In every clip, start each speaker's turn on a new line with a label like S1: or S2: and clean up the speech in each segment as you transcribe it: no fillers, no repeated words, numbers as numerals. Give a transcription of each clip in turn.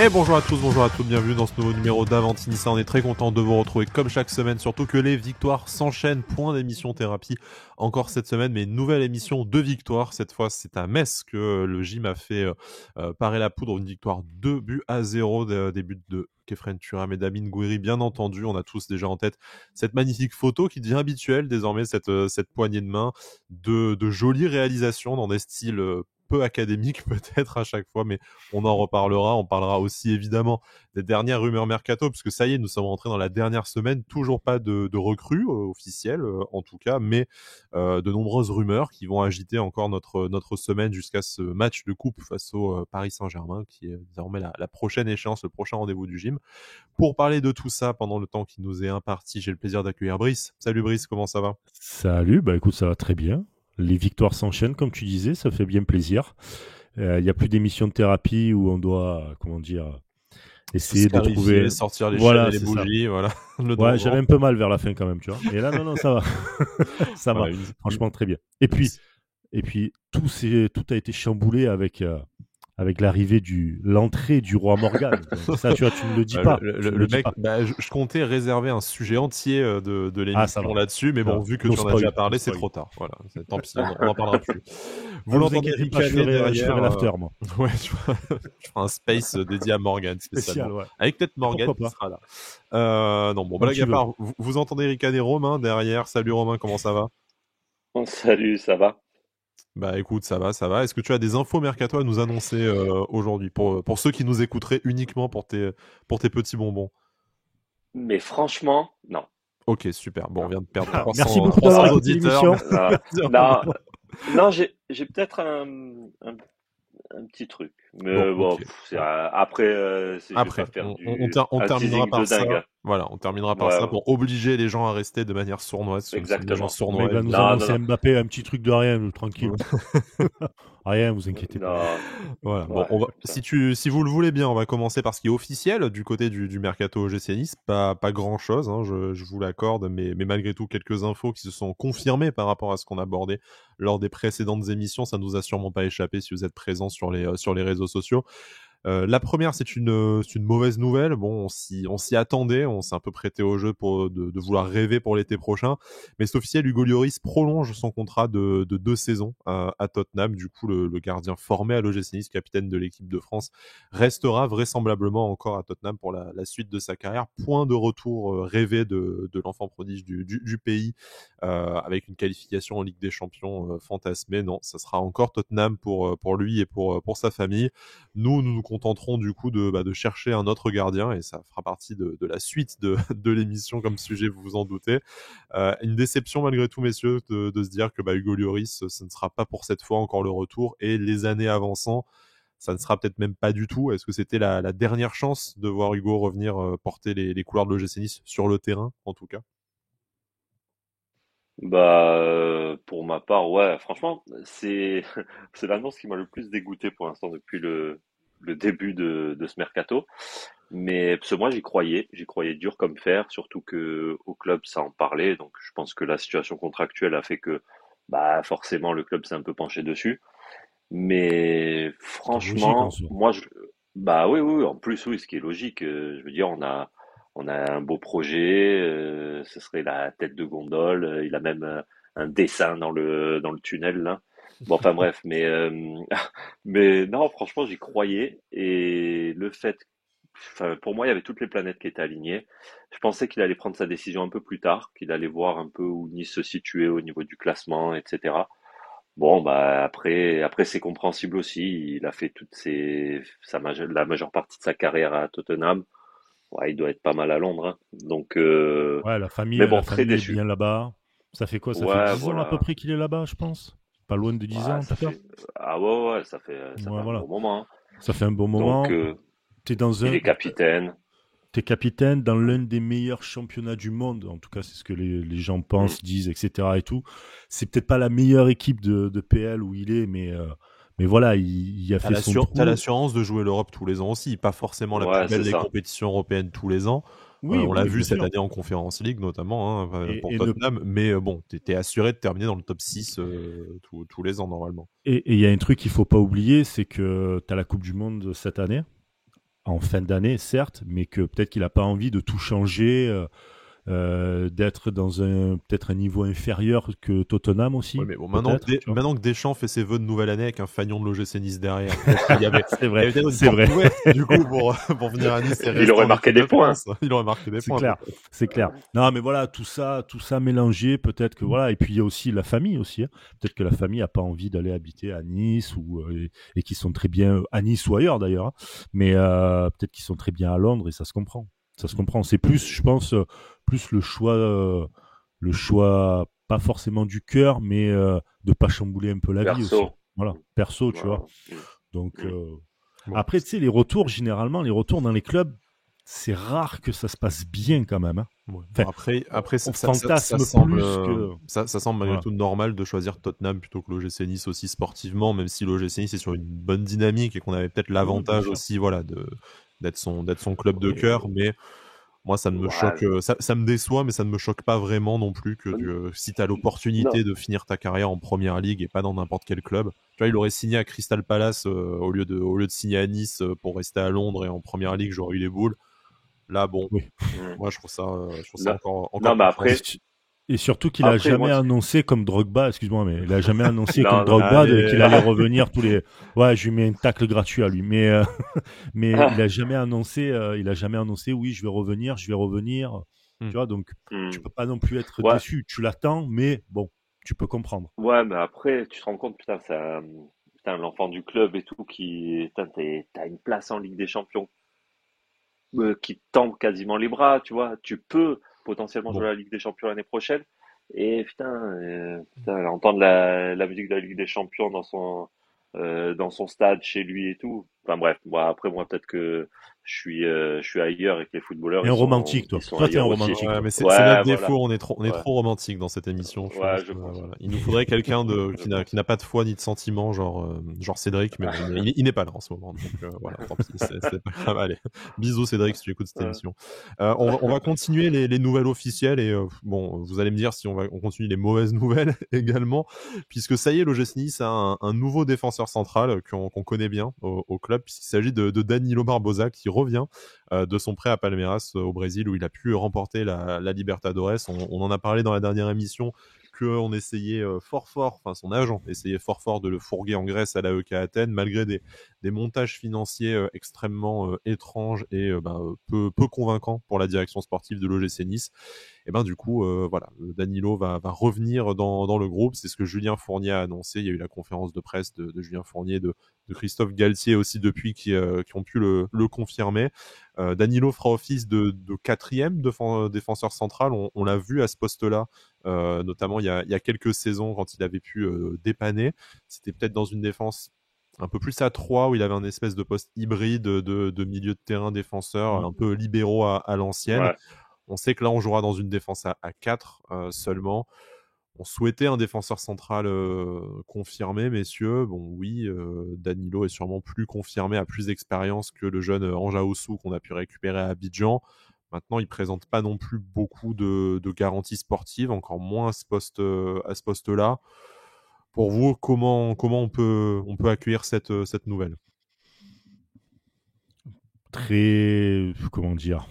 S1: Et bonjour à tous, bonjour à toutes, bienvenue dans ce nouveau numéro d'Avanti-Nice. On est très content de vous retrouver comme chaque semaine, surtout que les victoires s'enchaînent. Point d'émission thérapie encore cette semaine, mais nouvelle émission de victoire. Cette fois, c'est à Metz que le gym a fait parer la poudre. Une victoire 2-0, des buts de Kefren Turam et d'Amin Gouiri, bien entendu. On a tous déjà en tête cette magnifique photo qui devient habituelle désormais, cette poignée de main, de jolies réalisations dans des styles peu académiques peut-être à chaque fois, mais on en reparlera. On parlera aussi évidemment des dernières rumeurs mercato, puisque ça y est, nous sommes rentrés dans la dernière semaine. Toujours pas de recrues officielles en tout cas, mais de nombreuses rumeurs qui vont agiter encore notre semaine jusqu'à ce match de coupe face au Paris Saint-Germain, qui est désormais la prochaine échéance, le prochain rendez-vous du gym. Pour parler de tout ça pendant le temps qui nous est imparti, j'ai le plaisir d'accueillir Brice. Salut Brice, comment ça va ?
S2: Salut, écoute, ça va très bien. Les victoires s'enchaînent, comme tu disais, ça fait bien plaisir. Il n'y a plus d'émissions de thérapie où on doit, essayer de trouver...
S1: sortir les chaînes et les bougies, voilà.
S2: Ouais, j'avais un peu mal vers la fin quand même, tu vois. Et là, non, ça va. Ça va, franchement, très bien. Et puis tout a été chamboulé avec l'arrivée l'entrée du roi Morgan. Ça, tu vois, tu ne le dis pas.
S1: Le mec, je comptais réserver un sujet entier de l'émission là-dessus, mais bon, vu que tu en as déjà parlé, c'est trop tard. Voilà, tant pis, on n'en parlera plus.
S2: Vous l'entendez ricaner derrière. Je ferai l'after, moi.
S1: Ouais, je ferai un space dédié à Morgan, spécial, ouais. Avec peut-être Morgan qui sera là. Non, bon, blague à part, vous entendez ricaner Romain derrière. Salut Romain, comment ça va ?
S3: Salut, ça va ?
S1: Bah écoute, ça va. Est-ce que tu as des infos mercato à nous annoncer aujourd'hui pour ceux qui nous écouteraient uniquement pour tes petits bonbons ?
S3: Mais franchement, non.
S1: Ok, super. Bon, on vient de perdre 300,
S2: merci beaucoup d'avoir écouté l'émission.
S3: Non, j'ai peut-être un petit truc. Mais bon,
S1: okay.
S3: après,
S1: on terminera par ça. Voilà, on terminera par ça pour obliger les gens à rester de manière sournoise.
S3: Exactement.
S1: Les gens sournois.
S2: Il va nous annoncer Mbappé, un petit truc de rien, tranquille. Rien, vous inquiétez pas.
S1: Voilà. Bon, si vous le voulez bien, on va commencer par ce qui est officiel du côté du mercato OGC Nice. Pas grand chose, hein, je vous l'accorde, mais malgré tout quelques infos qui se sont confirmées par rapport à ce qu'on abordait lors des précédentes émissions. Ça nous a sûrement pas échappé si vous êtes présents sur les réseaux sociaux. La première, c'est une mauvaise nouvelle. Bon, on s'y attendait, on s'est un peu prêté au jeu de vouloir rêver pour l'été prochain, mais c'est officiel, Hugo Lloris prolonge son contrat de 2 saisons à Tottenham. Du coup, le gardien formé à l'OGC Nice, capitaine de l'équipe de France, restera vraisemblablement encore à Tottenham pour la suite de sa carrière. Point de retour rêvé de l'enfant prodige du pays, avec une qualification en Ligue des Champions fantasmée. Non, ça sera encore Tottenham pour lui et pour sa famille. Nous contenterons du coup de chercher un autre gardien, et ça fera partie de la suite de l'émission comme sujet, vous vous en doutez. Une déception malgré tout, messieurs, de se dire que Hugo Lloris, ce ne sera pas pour cette fois encore le retour, et les années avançant, ça ne sera peut-être même pas du tout. Est-ce que c'était la dernière chance de voir Hugo revenir porter les couleurs de l'OGC Nice sur le terrain, en tout cas ?
S3: Pour ma part, ouais, franchement, c'est l'annonce qui m'a le plus dégoûté pour l'instant depuis le début de ce mercato. Mais parce que moi j'y croyais dur comme fer, surtout que au club ça en parlait, donc je pense que la situation contractuelle a fait que forcément le club s'est un peu penché dessus. Mais franchement,
S2: logique,
S3: moi oui, en plus oui, ce qui est logique, je veux dire on a un beau projet, ce serait la tête de gondole, il a même un dessin dans le tunnel là. Bon, enfin bref, mais non, franchement, j'y croyais, et le fait, enfin, pour moi, il y avait toutes les planètes qui étaient alignées. Je pensais qu'il allait prendre sa décision un peu plus tard, qu'il allait voir un peu où Nice se situait au niveau du classement, etc. Bon, après c'est compréhensible aussi. Il a fait la majeure partie de sa carrière à Tottenham. Ouais, il doit être pas mal à Londres, hein. Donc,
S2: ouais, la famille,
S3: mais bon, très
S2: est
S3: déçu.
S2: bien là-bas. Ça fait quoi ? Ça fait
S3: Ouais,
S2: 10 ans à peu
S3: voilà.
S2: près qu'il est là-bas, je pense. Pas loin de 10 ans, en tout cas.
S3: Ouais, ça fait
S2: Ouais,
S3: un
S2: voilà.
S3: bon moment, hein.
S2: Ça fait un bon moment.
S3: Donc, il est capitaine.
S2: T'es capitaine dans l'un des meilleurs championnats du monde. En tout cas, c'est ce que les gens pensent, disent, etc. et tout. C'est peut-être pas la meilleure équipe de PL où il est, mais voilà, il a fait son trou.
S1: T'as l'assurance de jouer l'Europe tous les ans aussi, pas forcément la plus belle des compétitions européennes tous les ans.
S2: Oui,
S1: on l'a vu cette année en Conference League notamment, hein, pour Tottenham, mais bon, t'es assuré de terminer dans le top 6 tous les ans normalement.
S2: Et il y a un truc qu'il faut pas oublier, c'est que t'as la Coupe du Monde cette année. en fin d'année, certes, mais que peut-être qu'il n'a pas envie de tout changer, d'être dans peut-être un niveau inférieur que Tottenham aussi.
S1: Ouais, mais bon, maintenant que Deschamps fait ses vœux de nouvelle année avec un fanion de l'OGC Nice derrière, il y avait,
S2: c'est vrai,
S1: il y avait
S2: c'est vrai.
S1: Du coup, pour venir à Nice,
S3: il aurait marqué des points.
S1: Il aurait marqué des points.
S2: Clair, c'est clair. Non, mais voilà, tout ça mélangé, peut-être que voilà. Et puis il y a aussi la famille aussi. Hein. Peut-être que la famille a pas envie d'aller habiter à Nice et qu'ils sont très bien à Nice ou ailleurs d'ailleurs. Hein. Mais peut-être qu'ils sont très bien à Londres et ça se comprend. Ça se comprend. C'est plus, je pense, plus le choix pas forcément du cœur, mais de pas chambouler un peu la vie aussi. Voilà, perso, tu vois. Donc après, tu sais, les retours dans les clubs, c'est rare que ça se passe bien quand même. Hein.
S1: Ouais. Enfin, après
S2: ça fantasme
S1: semble,
S2: plus que...
S1: ça semble malgré tout normal de choisir Tottenham plutôt que l'OGC Nice aussi sportivement, même si l'OGC Nice est sur une bonne dynamique et qu'on avait peut-être l'avantage aussi, voilà, d'être son club de cœur, mais moi ça me choque, ça me déçoit, mais ça ne me choque pas vraiment non plus que si tu as l'opportunité de finir ta carrière en première ligue et pas dans n'importe quel club. Tu vois, il aurait signé à Crystal Palace au lieu de signer à Nice pour rester à Londres et en première ligue, j'aurais eu les boules. Là, bon, moi je trouve ça encore
S3: non, mais après.
S2: Et surtout qu'il a jamais annoncé comme Drogba, excuse-moi, mais il a jamais annoncé comme Drogba qu'il allait revenir tous les. Ouais, je lui mets une tacle gratuite à lui, mais il a jamais annoncé, oui, je vais revenir. Tu vois, donc tu peux pas non plus être déçu. Tu l'attends, mais bon, tu peux comprendre.
S3: Ouais, mais après, tu te rends compte, putain, l'enfant du club et tout t'as une place en Ligue des Champions. Qui te tend quasiment les bras, tu vois. Tu peux potentiellement jouer à la Ligue des Champions l'année prochaine. Et entendre la musique de la Ligue des Champions dans son stade, chez lui et tout. Enfin bref, après moi peut-être que je suis ailleurs et que les footballeurs.
S2: Un romantique, toi. Toi, t'es un romantique.
S1: Ouais, mais c'est notre défaut. On est trop romantique dans cette émission.
S3: Voilà.
S1: Il nous faudrait quelqu'un qui n'a pas de foi ni de sentiment, genre Cédric, mais il n'est pas là en ce moment. Donc voilà, tant pis, c'est pas grave. Allez, bisous Cédric si tu écoutes cette émission. On va continuer les nouvelles officielles et bon, vous allez me dire si on continue les mauvaises nouvelles également, puisque ça y est, l'OGC Nice a un nouveau défenseur central qu'on connaît bien au club, puisqu'il s'agit de Danilo Barbosa qui revient de son prêt à Palmeiras au Brésil où il a pu remporter la Libertadores. On en a parlé dans la dernière émission qu'on essayait enfin son agent essayait fort de le fourguer en Grèce à l'AEK Athènes malgré des montages financiers extrêmement étranges et peu convaincants pour la direction sportive de l'OGC Nice. Et du coup, voilà, Danilo va revenir dans le groupe. C'est ce que Julien Fournier a annoncé. Il y a eu la conférence de presse de Julien Fournier, de Christophe Galtier aussi depuis qui ont pu le confirmer. Danilo fera office de quatrième défenseur central. On l'a vu à ce poste-là, notamment il y a quelques saisons quand il avait pu dépanner. C'était peut-être dans une défense un peu plus à 3 où il avait un espèce de poste hybride de milieu de terrain défenseur, un peu libéraux à l'ancienne. Ouais. On sait que là, on jouera dans une défense à 4 seulement. On souhaitait un défenseur central confirmé, messieurs. Bon, oui, Danilo est sûrement plus confirmé, a plus d'expérience que le jeune Anja Ossou qu'on a pu récupérer à Abidjan. Maintenant, il ne présente pas non plus beaucoup de garanties sportives, encore moins à ce poste-là. Pour vous, comment on peut accueillir cette nouvelle ?
S2: Très... Comment dire ?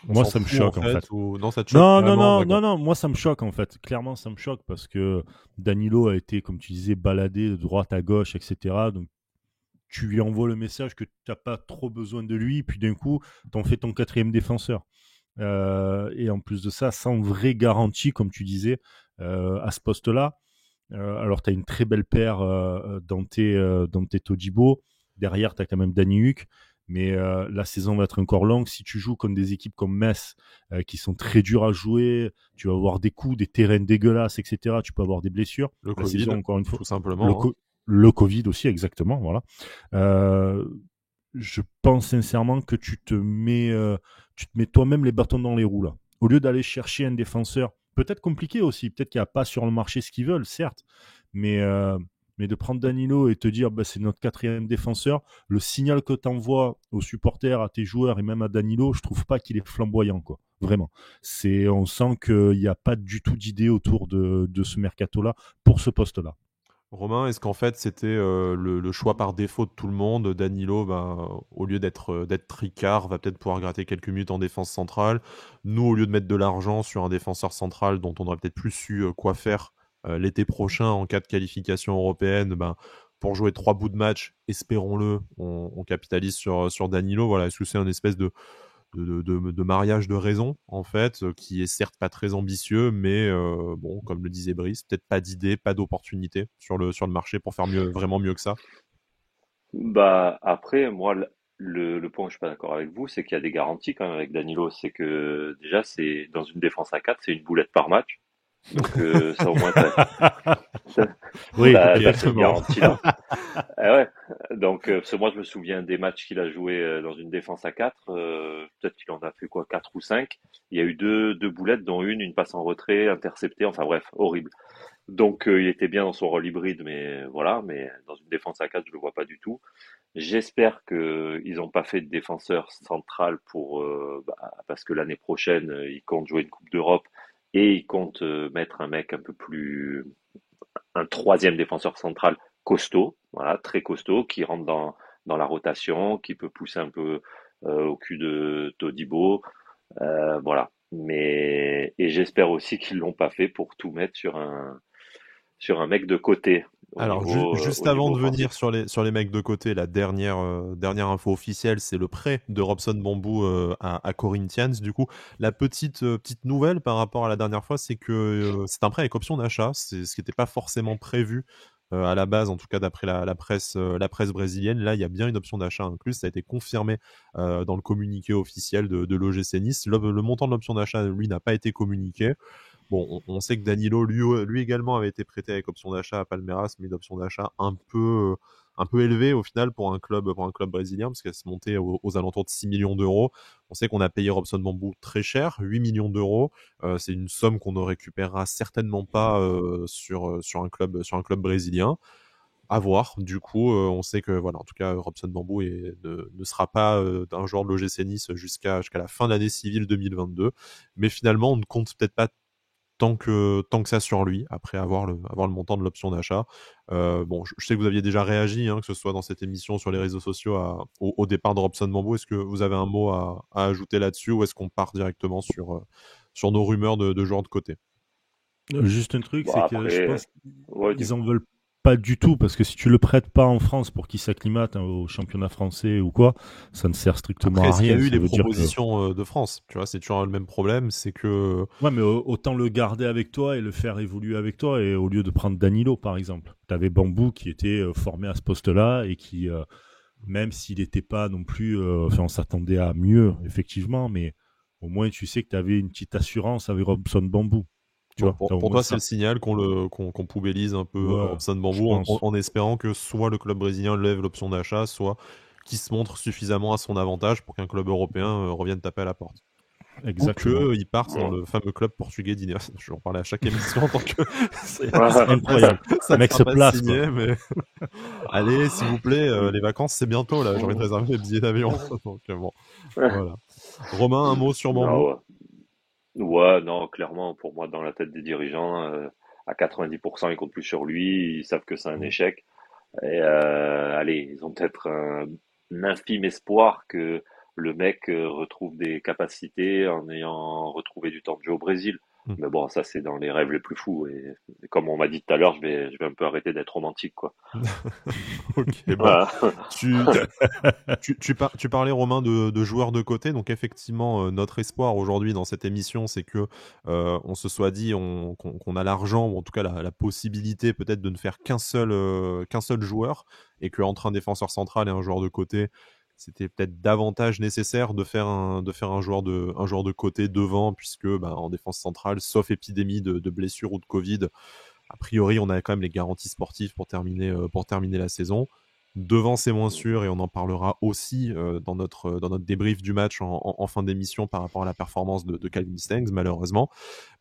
S2: Moi, ça me choque en fait.
S1: Non, ça te choque
S2: non, moi ça me choque en fait. Clairement, ça me choque parce que Danilo a été, comme tu disais, baladé de droite à gauche, etc. Donc, tu lui envoies le message que tu n'as pas trop besoin de lui, puis d'un coup, tu en fais ton quatrième défenseur. Et en plus de ça, sans vraie garantie, comme tu disais, à ce poste-là. Alors, tu as une très belle paire dans tes Todibo. Derrière, tu as quand même Danny Huck. Mais la saison va être encore longue. Si tu joues contre des équipes comme Metz, qui sont très dures à jouer, tu vas avoir des coups, des terrains dégueulasses, etc. Tu peux avoir des blessures.
S1: Le Covid, saison, encore une fois, tout simplement.
S2: Le Covid aussi, exactement. Voilà. Je pense sincèrement que tu te mets toi-même les bâtons dans les roues là. Au lieu d'aller chercher un défenseur, peut-être compliqué aussi, peut-être qu'il n'y a pas sur le marché ce qu'ils veulent, certes, mais de prendre Danilo et te dire c'est notre quatrième défenseur, le signal que tu envoies aux supporters, à tes joueurs et même à Danilo, je trouve pas qu'il est flamboyant, quoi. Vraiment. On sent qu'il n'y a pas du tout d'idée autour de ce mercato-là pour ce poste-là.
S1: Romain, est-ce qu'en fait c'était le choix par défaut de tout le monde? Danilo, au lieu d'être tricard, va peut-être pouvoir gratter quelques minutes en défense centrale. Nous, au lieu de mettre de l'argent sur un défenseur central dont on aurait peut-être plus su quoi faire l'été prochain en cas de qualification européenne, pour jouer 3 bouts de match, espérons-le, on capitalise sur Danilo. Voilà, est-ce que c'est une espèce de mariage de raison, en fait, qui est certes pas très ambitieux, mais bon, comme le disait Brice, peut-être pas d'idée, pas d'opportunité sur le marché pour faire mieux, vraiment mieux que ça.
S3: Après, moi, le point où je suis pas d'accord avec vous, c'est qu'il y a des garanties quand même avec Danilo. C'est que déjà, c'est dans une défense à 4, c'est une boulette par match. Donc ça au moins,
S2: Oui,
S3: t'as cette garantie-là. Ouais. Donc, parce que moi, je me souviens des matchs qu'il a joué dans une défense à 4. Peut-être qu'il en a fait quoi, 4 ou 5. Il y a eu deux boulettes, dont une passe en retrait, interceptée. Enfin bref, horrible. Donc, il était bien dans son rôle hybride, mais voilà. Mais dans une défense à 4, je le vois pas du tout. J'espère que ils n'ont pas fait de défenseur central parce que l'année prochaine, ils comptent jouer une Coupe d'Europe et ils comptent mettre un mec un peu plus un troisième défenseur central costaud, voilà, très costaud, qui rentre dans la rotation, qui peut pousser un peu au cul de Todibo, voilà. Et j'espère aussi qu'ils l'ont pas fait pour tout mettre sur un mec de côté
S1: Alors, juste
S3: au
S1: avant
S3: niveau
S1: de venir
S3: offensif.
S1: sur les mecs de côté, la dernière info officielle, c'est le prêt de Robson Bambou à Corinthians. Du coup, la petite nouvelle par rapport à la dernière fois, c'est que c'est un prêt avec option d'achat. C'est ce qui n'était pas forcément prévu à la base, en tout cas d'après la presse brésilienne. Là, il y a bien une option d'achat incluse. Ça a été confirmé dans le communiqué officiel de l'OGC Nice. Le montant de l'option d'achat, lui, n'a pas été communiqué. Bon, on sait que Danilo, lui également, avait été prêté avec option d'achat à Palmeiras, mais une option d'achat un peu élevée au final pour un club brésilien, parce qu'elle se montait aux alentours de 6 millions d'euros. On sait qu'on a payé Robson Bambou très cher, 8 millions d'euros. C'est une somme qu'on ne récupérera certainement pas sur un club brésilien. À voir. Du coup, on sait que voilà, en tout cas, Robson Bambou ne sera pas un joueur de l'OGC Nice jusqu'à la fin de l'année civile 2022. Mais finalement, on ne compte peut-être pas tant que ça sur lui, après avoir le montant de l'option d'achat. Bon, je sais que vous aviez déjà réagi, que ce soit dans cette émission, sur les réseaux sociaux, au départ de Robson Bambou. Est-ce que vous avez un mot à ajouter là-dessus, ou est-ce qu'on part directement sur nos rumeurs de joueurs de côté?
S2: Juste un truc,
S3: Bon,
S2: c'est que je
S3: après,
S2: pense
S3: ouais,
S2: qu'ils
S3: dis-moi.
S2: en veulent pas du tout, parce que si tu le prêtes pas en France pour qu'il s'acclimate au championnat français ou quoi, ça ne sert strictement
S1: Après,
S2: à
S1: est-ce qu'il y a
S2: rien.
S1: eu
S2: Ça
S1: des
S2: veut dire que
S1: propositions de France? Tu vois, c'est toujours le même problème, c'est que
S2: ouais, mais autant le garder avec toi et le faire évoluer avec toi, et au lieu de prendre Danilo par exemple. Tu avais Bambou qui était formé à ce poste-là et qui, même s'il n'était pas non plus, enfin on s'attendait à mieux effectivement, mais au moins tu sais que tu avais une petite assurance avec Robson Bambou. Tu
S1: bon,
S2: vois,
S1: pour,
S2: t'as au
S1: pour
S2: moins
S1: toi, c'est
S2: ça.
S1: le signal qu'on poubellise un peu
S2: Ouais,
S1: Robson
S2: je
S1: Bambou en,
S2: pense.
S1: en espérant que soit le club brésilien lève l'option d'achat, soit qu'il se montre suffisamment à son avantage pour qu'un club européen revienne taper à la porte. Ou
S2: Exactement.
S1: qu'il parte dans le fameux club portugais d'Ineos. Je vais en parler à chaque émission en tant que
S2: Incroyable.
S1: ça ne
S2: Mec
S1: sera
S2: se
S1: pas
S2: place, quoi.
S1: signé, mais allez, s'il vous plaît, les vacances, c'est bientôt là. J'ai envie de réserver les billets d'avion. Donc, bon, voilà. Romain, un mot sur
S3: Non,
S1: Bambou?
S3: ouais. Ouais, non, clairement, pour moi, dans la tête des dirigeants, à 90%, ils comptent plus sur lui, ils savent que c'est un échec. Et allez, ils ont peut-être un infime espoir que le mec retrouve des capacités en ayant retrouvé du temps de jeu au Brésil.
S1: Hmm.
S3: Mais bon, ça, c'est dans les rêves les plus fous. Et comme on m'a dit tout à l'heure, je vais un peu arrêter d'être romantique, quoi.
S1: Ok,
S3: Voilà.
S1: tu, tu parlais, Romain, de joueurs de côté. Donc, effectivement, notre espoir aujourd'hui dans cette émission, c'est que on se soit dit qu'on a l'argent, ou en tout cas la possibilité peut-être de ne faire qu'un seul joueur, et qu'entre un défenseur central et un joueur de côté, c'était peut-être davantage nécessaire de faire un joueur de côté devant, puisque en défense centrale, sauf épidémie de blessure ou de Covid, a priori, on a quand même les garanties sportives pour terminer la saison. Devant, c'est moins sûr, et on en parlera aussi dans notre débrief du match en fin d'émission par rapport à la performance de Calvin Stengs, malheureusement.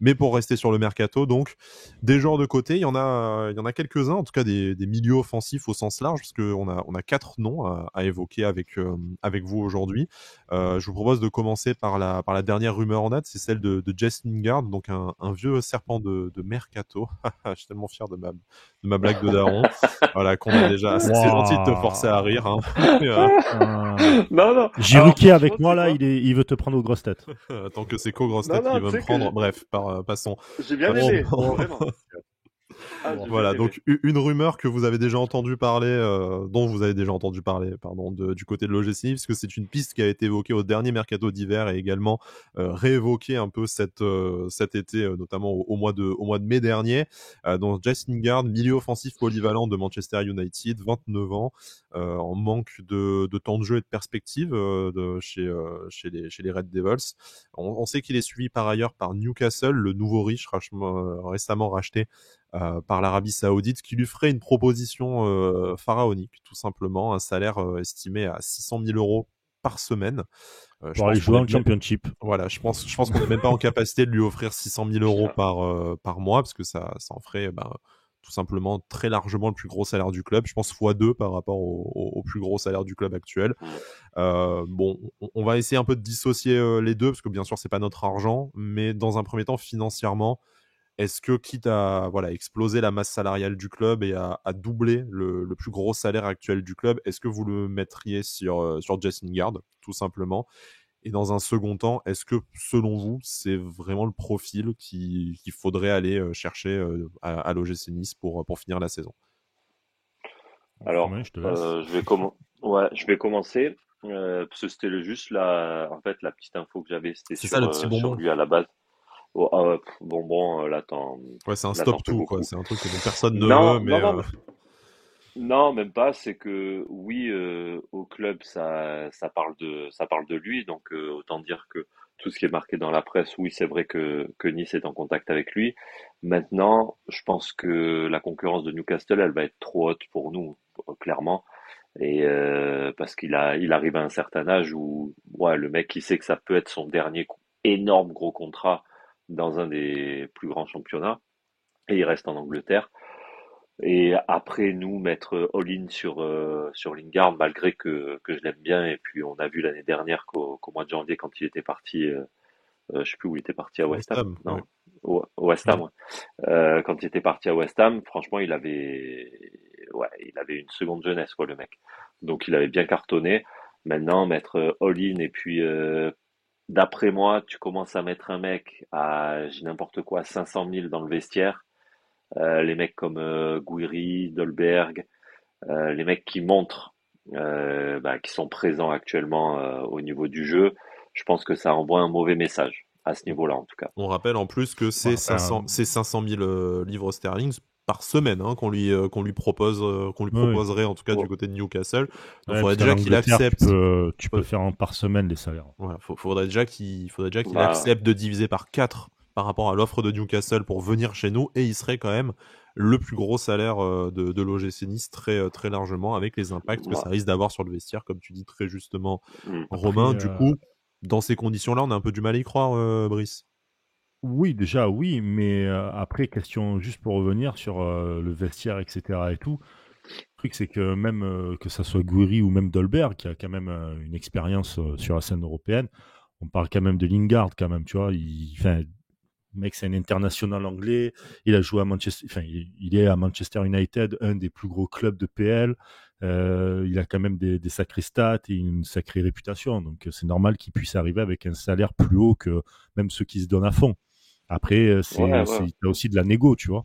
S1: Mais pour rester sur le mercato, donc des joueurs de côté, il y en a quelques-uns, en tout cas des milieux offensifs au sens large, parce qu'on a 4 noms à évoquer avec vous aujourd'hui. Je vous propose de commencer par la dernière rumeur en date, c'est celle de Jess Lingard, donc un vieux serpent de mercato. Je suis tellement fier de ma blague de daron. Voilà, qu'on a déjà. C'est gentil de te forcer à rire. Hein.
S3: Non.
S2: Jiruki avec moi là, il veut te prendre aux grosses têtes.
S1: Tant que c'est qu'aux grosses têtes qu'il veut me prendre. Bref, passons.
S3: J'ai bien aimé, vraiment.
S1: Voilà, donc une rumeur que vous avez déjà entendu parler, dont vous avez déjà entendu parler, pardon, du côté de l'OGC Nice, parce que c'est une piste qui a été évoquée au dernier mercato d'hiver et également réévoquée un peu cet été, notamment au mois de mai dernier. Donc Jess Lingard, milieu offensif polyvalent de Manchester United, 29 ans, en manque de temps de jeu et de perspective chez les Red Devils. On sait qu'il est suivi par ailleurs par Newcastle, le nouveau riche récemment racheté par l'Arabie Saoudite, qui lui ferait une proposition pharaonique, tout simplement, un salaire estimé à 600 000 euros par semaine.
S2: Pour aller jouer en Championship.
S1: Voilà, je pense qu'on n'est même pas en capacité de lui offrir 600 000 euros par mois, parce que ça en ferait tout simplement très largement le plus gros salaire du club. Je pense x2 par rapport au plus gros salaire du club actuel. Bon, on va essayer un peu de dissocier les deux, parce que bien sûr, c'est pas notre argent, mais dans un premier temps, financièrement, est-ce que, quitte à exploser la masse salariale du club et à doubler le plus gros salaire actuel du club, est-ce que vous le mettriez sur Jess Lingard, tout simplement? Et dans un second temps, est-ce que, selon vous, c'est vraiment le profil qu'il faudrait aller chercher à l'OGC Nice pour finir la saison?
S3: Alors, je vais commencer. Parce que c'était juste en fait, la petite info que j'avais, c'était sur lui à la base. Bonbon, là,
S1: ouais, c'est un stop tout, quoi. C'est un truc que personne ne veut, mais.
S3: Non, même pas. C'est que oui, au club, ça parle de lui. Donc, autant dire que tout ce qui est marqué dans la presse, oui, c'est vrai que Nice est en contact avec lui. Maintenant, je pense que la concurrence de Newcastle, elle va être trop haute pour nous, clairement. Et parce il arrive à un certain âge où, ouais, le mec, il sait que ça peut être son dernier énorme gros contrat dans un des plus grands championnats, et il reste en Angleterre. Et après, nous, mettre all-in sur Lingard, malgré que je l'aime bien, et puis on a vu l'année dernière qu'au mois de janvier, quand il était parti, je sais plus où il était parti, à West Ham, non,
S1: ouais.
S3: West Ham, ouais. Quand il était parti à West Ham, franchement, il avait une seconde jeunesse, quoi, le mec. Donc il avait bien cartonné. Maintenant, mettre all-in, et puis d'après moi, tu commences à mettre un mec à, j'ai n'importe quoi, 500 000 dans le vestiaire. Les mecs comme Gouiri, Dolberg, les mecs qui montrent, qui sont présents actuellement au niveau du jeu, je pense que ça envoie un mauvais message à ce niveau-là, en tout cas.
S1: On rappelle en plus que c'est 500 000 livres sterling par semaine qu'on lui proposerait, en tout cas, du côté de Newcastle. Donc il faudrait déjà qu'il accepte.
S2: Tu peux faire par semaine les salaires.
S1: Voilà, faudrait déjà qu'il accepte de diviser par 4 par rapport à l'offre de Newcastle pour venir chez nous, et il serait quand même le plus gros salaire de l'OGC Nice, très, très largement, avec les impacts que ça risque d'avoir sur le vestiaire, comme tu dis très justement, Romain. Du coup, dans ces conditions-là, on a un peu du mal à y croire, Brice.
S2: Oui, déjà, oui, mais après, question juste pour revenir sur le vestiaire, etc. et tout. Le truc, c'est que même que ça soit Gouiri ou même Dolberg, qui a quand même une expérience sur la scène européenne, on parle quand même de Lingard, quand même, tu vois. Le mec, c'est un international anglais. Il a joué à Manchester, il est à Manchester United, un des plus gros clubs de PL. Il a quand même des sacrées stats et une sacrée réputation. Donc, c'est normal qu'il puisse arriver avec un salaire plus haut que même ceux qui se donnent à fond. Après, t'as aussi de la négo, tu vois.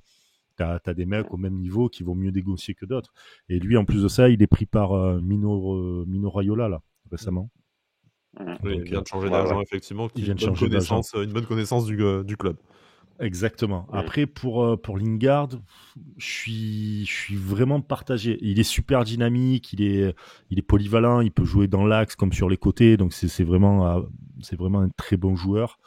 S2: T'as des mecs au même niveau qui vont mieux négocier que d'autres. Et lui, en plus de ça, il est pris par Mino Raiola, là, récemment.
S1: Oui, il vient de changer d'agent, effectivement. Il vient de changer une bonne connaissance du club.
S2: Exactement. Après, pour Lingard, je suis vraiment partagé. Il est super dynamique, il est polyvalent, il peut jouer dans l'axe comme sur les côtés, donc c'est vraiment un très bon joueur.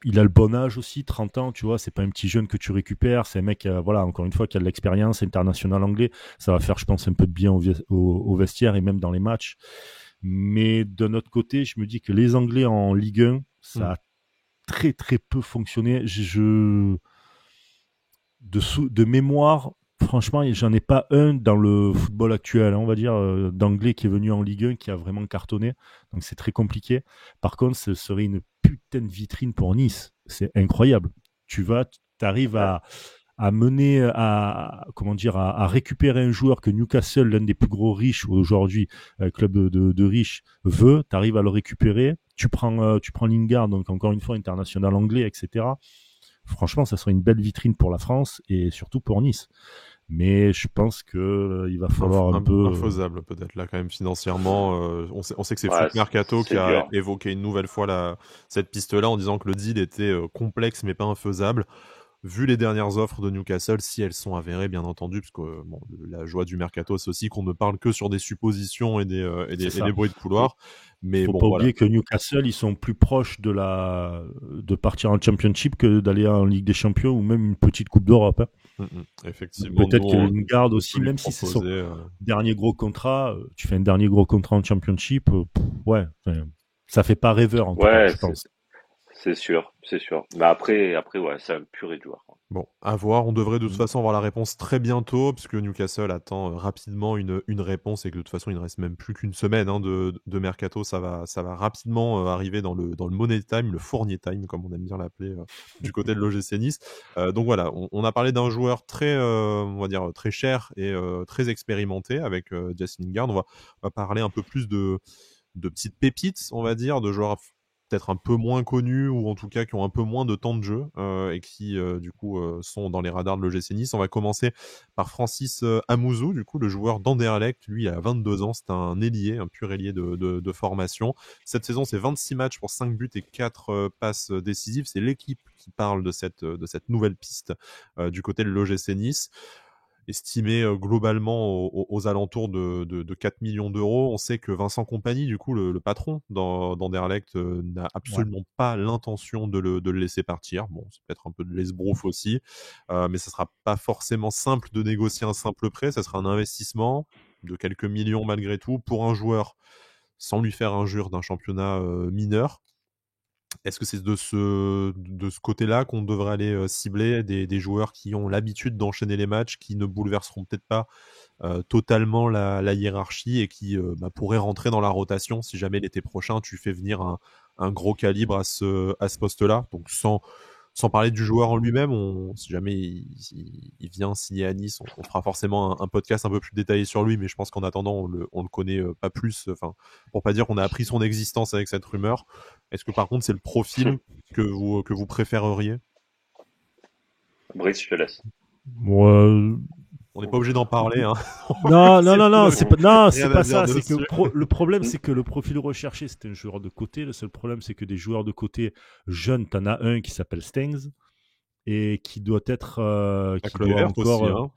S2: il a le bon âge aussi, 30 ans, tu vois, c'est pas un petit jeune que tu récupères, c'est un mec, voilà, encore une fois, qui a de l'expérience, international anglais, ça va faire, je pense, un peu de bien au vestiaire et même dans les matchs. Mais d'un autre côté, je me dis que les Anglais en Ligue 1, ça a très très peu fonctionné. De mémoire, franchement, j'en ai pas un dans le football actuel, on va dire, d'anglais qui est venu en Ligue 1 qui a vraiment cartonné. Donc c'est très compliqué. Par contre, ce serait une putain de vitrine pour Nice. C'est incroyable. Tu arrives à mener, comment dire, à récupérer un joueur que Newcastle, l'un des plus gros riches aujourd'hui, club de riches, veut. Tu arrives à le récupérer. Tu prends Lingard, donc encore une fois international anglais, etc. Franchement, ça serait une belle vitrine pour la France et surtout pour Nice. Mais je pense que il va falloir un peu
S1: infaisable peut-être là quand même financièrement. On sait que c'est
S3: Ouais,
S1: Foot Mercato qui a
S3: dur.
S1: évoqué une nouvelle fois cette piste-là en disant que le deal était complexe mais pas infaisable. Vu les dernières offres de Newcastle, si elles sont avérées, bien entendu, parce que bon, la joie du mercato, c'est aussi qu'on ne parle que sur des suppositions et des bruits de couloir. Mais
S2: faut
S1: bon,
S2: pas
S1: voilà.
S2: oublier que Newcastle, ils sont plus proches de partir en Championship que d'aller en Ligue des Champions ou même une petite Coupe d'Europe. Hein.
S1: Effectivement.
S2: Peut-être que Lingard aussi, même si c'est son dernier gros contrat, tu fais un dernier gros contrat en Championship, ouais, ça fait pas rêveur en tout cas, je pense.
S3: C'est sûr. Mais après, ouais, c'est un purée de joueur.
S1: Bon, à voir. On devrait de toute façon avoir la réponse très bientôt, puisque Newcastle attend rapidement une réponse et que de toute façon, il ne reste même plus qu'une semaine de mercato. Ça va rapidement arriver dans le Money Time, le Fournier Time, comme on aime bien l'appeler, du côté de l'OGC Nice. Donc voilà, on a parlé d'un joueur très, on va dire, très cher et très expérimenté avec Jesse Lingard. On va parler un peu plus de petites pépites, on va dire, de joueurs peut-être un peu moins connus ou en tout cas qui ont un peu moins de temps de jeu et qui du coup sont dans les radars de l'OGC Nice. On va commencer par Francis Amouzou, du coup le joueur d'Anderlecht. Lui, il a 22 ans, c'est un ailier, un pur ailier de formation. Cette saison, c'est 26 matchs pour 5 buts et 4 passes décisives. C'est l'équipe qui parle de cette nouvelle piste du côté de l'OGC Nice, estimé globalement aux alentours de 4 millions d'euros. On sait que Vincent Kompany, du coup, le patron d'Anderlecht, n'a absolument pas l'intention de le laisser partir. Bon, c'est peut-être un peu de l'esbrouf aussi, mais ça sera pas forcément simple de négocier un simple prêt. Ça sera un investissement de quelques millions malgré tout pour un joueur, sans lui faire injure, d'un championnat mineur. Est-ce que c'est de ce côté-là qu'on devrait aller cibler des joueurs qui ont l'habitude d'enchaîner les matchs, qui ne bouleverseront peut-être pas totalement la hiérarchie et qui pourraient rentrer dans la rotation si jamais l'été prochain tu fais venir un gros calibre à ce poste-là? Donc sans parler du joueur en lui-même, si jamais il vient signer à Nice, on fera forcément un podcast un peu plus détaillé sur lui, mais je pense qu'en attendant, on le connaît pas plus, enfin, pour pas dire qu'on a appris son existence avec cette rumeur. Est-ce que par contre, c'est le profil que vous préféreriez?
S3: Brice, je te laisse.
S1: On n'est pas obligé d'en parler, hein.
S2: Non, c'est pas ça. C'est
S1: dessus.
S2: que le problème, c'est que le profil recherché, c'est un joueur de côté. Le seul problème, c'est que des joueurs de côté jeunes, t'en as un qui s'appelle Stengs et qui doit être, qui doit encore.
S1: Aussi, hein.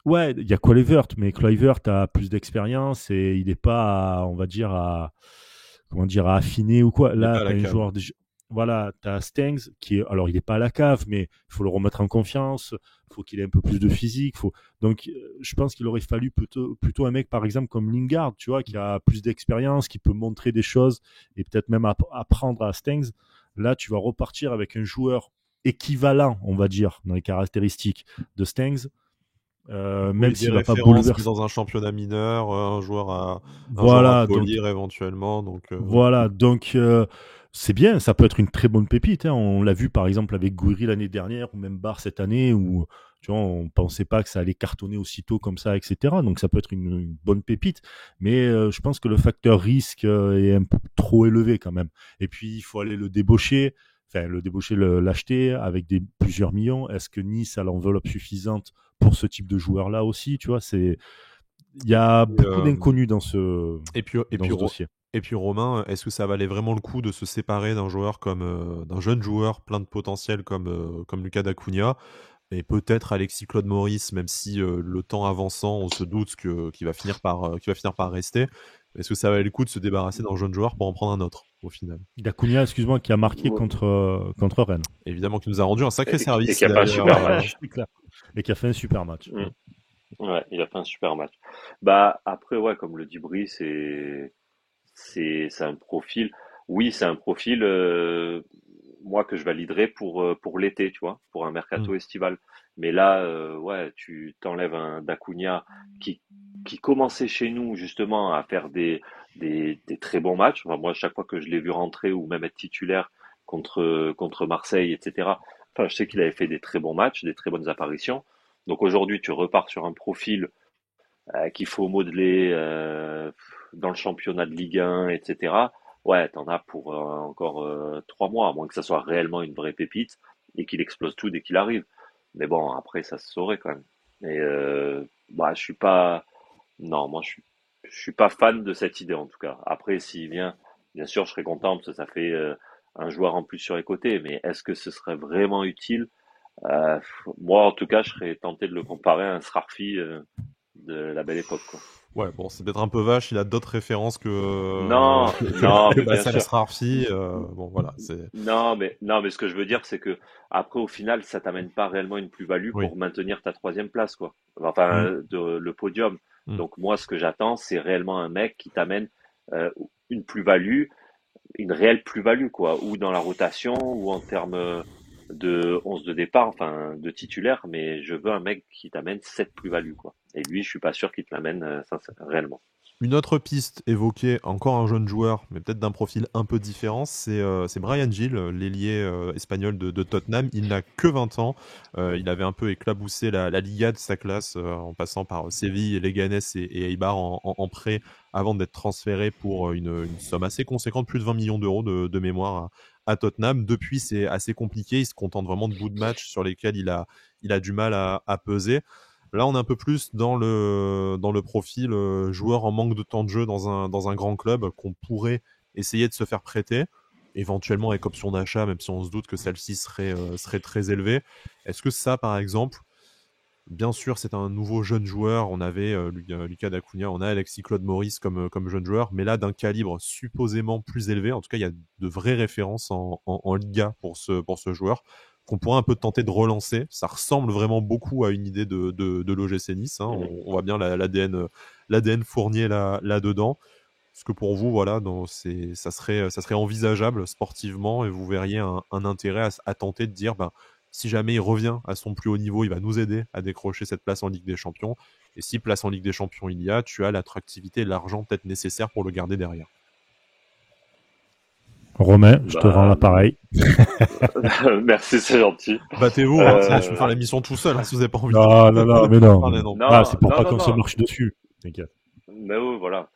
S2: Ouais, il y a Kluivert, mais Kluivert a plus d'expérience et il n'est pas, on va dire, comment dire, à affiner ou quoi. Là, t'as un joueur voilà, t'as Stengs qui est, alors il n'est pas à la cave, mais il faut le remettre en confiance. Il faut qu'il ait un peu plus de physique. Donc, je pense qu'il aurait fallu plutôt un mec, par exemple, comme Lingard, tu vois, qui a plus d'expérience, qui peut montrer des choses et peut-être même apprendre à Stengs. Là, tu vas repartir avec un joueur équivalent, on va dire, dans les caractéristiques de Stengs. Même s'il va pas bouleverser
S1: dans un championnat mineur, un joueur à polir éventuellement.
S2: Voilà, donc c'est bien, ça peut être une très bonne pépite. Hein. On l'a vu par exemple avec Gouiri l'année dernière ou même Barre cette année où tu vois, on pensait pas que ça allait cartonner aussitôt comme ça, etc. Donc ça peut être une bonne pépite, mais je pense que le facteur risque est un peu trop élevé quand même. Et puis il faut aller le débaucher. Enfin, l'acheter avec plusieurs millions. Est-ce que Nice a l'enveloppe suffisante pour ce type de joueur-là aussi? Tu vois, il y a beaucoup d'inconnus dans ce dossier.
S1: Et puis Romain, est-ce que ça valait vraiment le coup de se séparer d'un joueur d'un jeune joueur plein de potentiel comme Lucas Dacunia et peut-être Alexis Claude Maurice, même si le temps avançant, on se doute qu'il va finir par rester. Est-ce que ça valait le coup de se débarrasser d'un jeune joueur pour en prendre un autre, au final?
S2: D'Acuna, excuse-moi, qui a marqué contre Rennes.
S1: Évidemment, qui nous a rendu un sacré service.
S3: Et qui a fait un super match.
S2: Et qui a fait un super match.
S3: Ouais, il a fait un super match. Bah, après, ouais, comme le dit Brice, c'est un profil. Oui, c'est un profil, moi, que je validerais pour l'été, tu vois, pour un mercato estival. Mais là, ouais, tu t'enlèves un Dacunia qui commençait chez nous, justement, à faire des très bons matchs. Enfin, moi, chaque fois que je l'ai vu rentrer ou même être titulaire contre Marseille, etc., enfin, je sais qu'il avait fait des très bons matchs, des très bonnes apparitions. Donc aujourd'hui, tu repars sur un profil qu'il faut modeler dans le championnat de Ligue 1, etc. Ouais, t'en as pour encore 3 mois, à moins que ça soit réellement une vraie pépite et qu'il explose tout dès qu'il arrive. Mais bon, après, ça se saurait quand même. Et bah, je suis pas, non, moi, je suis pas fan de cette idée en tout cas. Après, s'il vient, bien sûr, je serais content parce que ça fait un joueur en plus sur les côtés. Mais est-ce que ce serait vraiment utile? Moi, en tout cas, je serais tenté de le comparer à un Srarfi de la belle époque, quoi.
S1: Ouais, bon, c'est peut-être un peu vache, il a d'autres références que
S3: Non, non, mais bien
S1: Bassam
S3: sûr.
S1: Srarfi, bon voilà, c'est
S3: Non, mais ce que je veux dire, c'est que après, au final, ça t'amène pas réellement une plus-value
S1: oui.
S3: pour maintenir ta troisième place, quoi. Enfin,
S1: Mm.
S3: le podium.
S1: Mm.
S3: Donc moi, ce que j'attends, c'est réellement un mec qui t'amène une plus-value, une réelle plus-value, quoi, ou dans la rotation, ou en termes de 11 de départ, enfin de titulaire, mais je veux un mec qui t'amène cette plus-value, quoi. Et lui, je suis pas sûr qu'il te l'amène réellement.
S1: Une autre piste évoquée, encore un jeune joueur, mais peut-être d'un profil un peu différent, c'est Bryan Gil, l'ailier espagnol de Tottenham. Il n'a que 20 ans. Il avait un peu éclaboussé la Liga de sa classe en passant par Séville, Leganés et Eibar en prêt avant d'être transféré pour une somme assez conséquente, plus de 20 millions d'euros de mémoire à Tottenham. Depuis, c'est assez compliqué. Il se contente vraiment de bouts de match sur lesquels il a du mal à peser. Là, on est un peu plus dans le profil joueur en manque de temps de jeu dans un grand club qu'on pourrait essayer de se faire prêter, éventuellement avec option d'achat, même si on se doute que celle-ci serait très élevée. Est-ce que ça, par exemple, bien sûr, c'est un nouveau jeune joueur, on avait Lucas Dacunia, on a Alexis Claude Maurice comme jeune joueur, mais là, d'un calibre supposément plus élevé, en tout cas, il y a de vraies références en Liga pour ce joueur qu'on pourrait un peu tenter de relancer. Ça ressemble vraiment beaucoup à une idée de l'OGC Nice. Hein. On voit bien l'ADN Fournier là-dedans. Est-ce que pour vous, voilà, ça serait envisageable sportivement et vous verriez un intérêt à tenter de dire, ben, si jamais il revient à son plus haut niveau, il va nous aider à décrocher cette place en Ligue des Champions. Et si place en Ligue des Champions il y a, tu as l'attractivité et l'argent peut-être nécessaire pour le garder derrière.
S2: Romain, je te rends l'appareil.
S3: Merci, c'est gentil.
S1: Battez-vous, je peux faire l'émission tout seul, si vous n'avez pas envie.
S2: Non, mais non.
S3: Non,
S2: c'est pour pas qu'on se marche dessus. T'inquiète.
S3: Mais oui, voilà.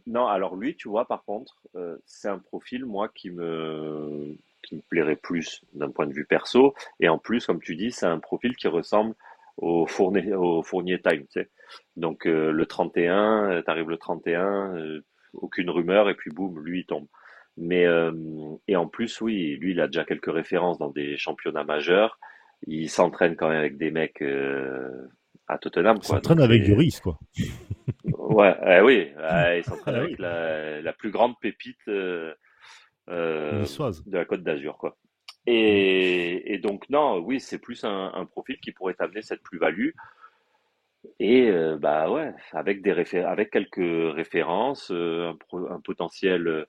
S3: Non, alors lui, tu vois, par contre, c'est un profil, moi, qui me plairait plus d'un point de vue perso. Et en plus, comme tu dis, c'est un profil qui ressemble au Fournier Time, tu sais. Donc, le 31, t'arrives le 31, aucune rumeur, et puis boum, lui, il tombe. Mais et en plus, oui, lui, il a déjà quelques références dans des championnats majeurs. Il s'entraîne quand même avec des mecs à Tottenham,
S2: Il
S3: quoi.
S2: s'entraîne
S3: Donc
S2: avec
S3: c'est
S2: Lloris, quoi.
S3: ouais, oui, il s'entraîne avec la plus grande pépite
S2: Niçoise.
S3: de la Côte d'Azur, quoi. Et donc non, oui, c'est plus un profil qui pourrait t'amener cette plus-value. Et bah ouais, avec quelques références, un potentiel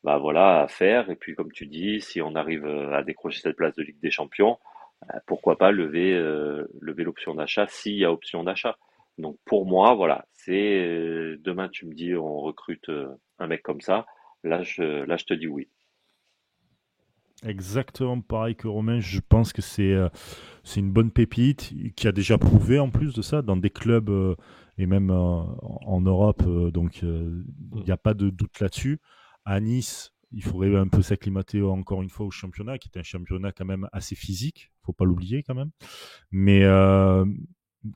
S3: bah voilà, à faire. Et puis comme tu dis, si on arrive à décrocher cette place de Ligue des Champions, pourquoi pas lever l'option d'achat s'il y a option d'achat. Donc pour moi, voilà, c'est demain tu me dis on recrute un mec comme ça, là je te dis oui.
S2: Exactement pareil que Romain. Je pense que c'est une bonne pépite qui a déjà prouvé en plus de ça dans des clubs et même en Europe. Donc il n'y a pas de doute là-dessus. À Nice, il faudrait un peu s'acclimater encore une fois au championnat, qui est un championnat quand même assez physique. Faut pas l'oublier quand même. Mais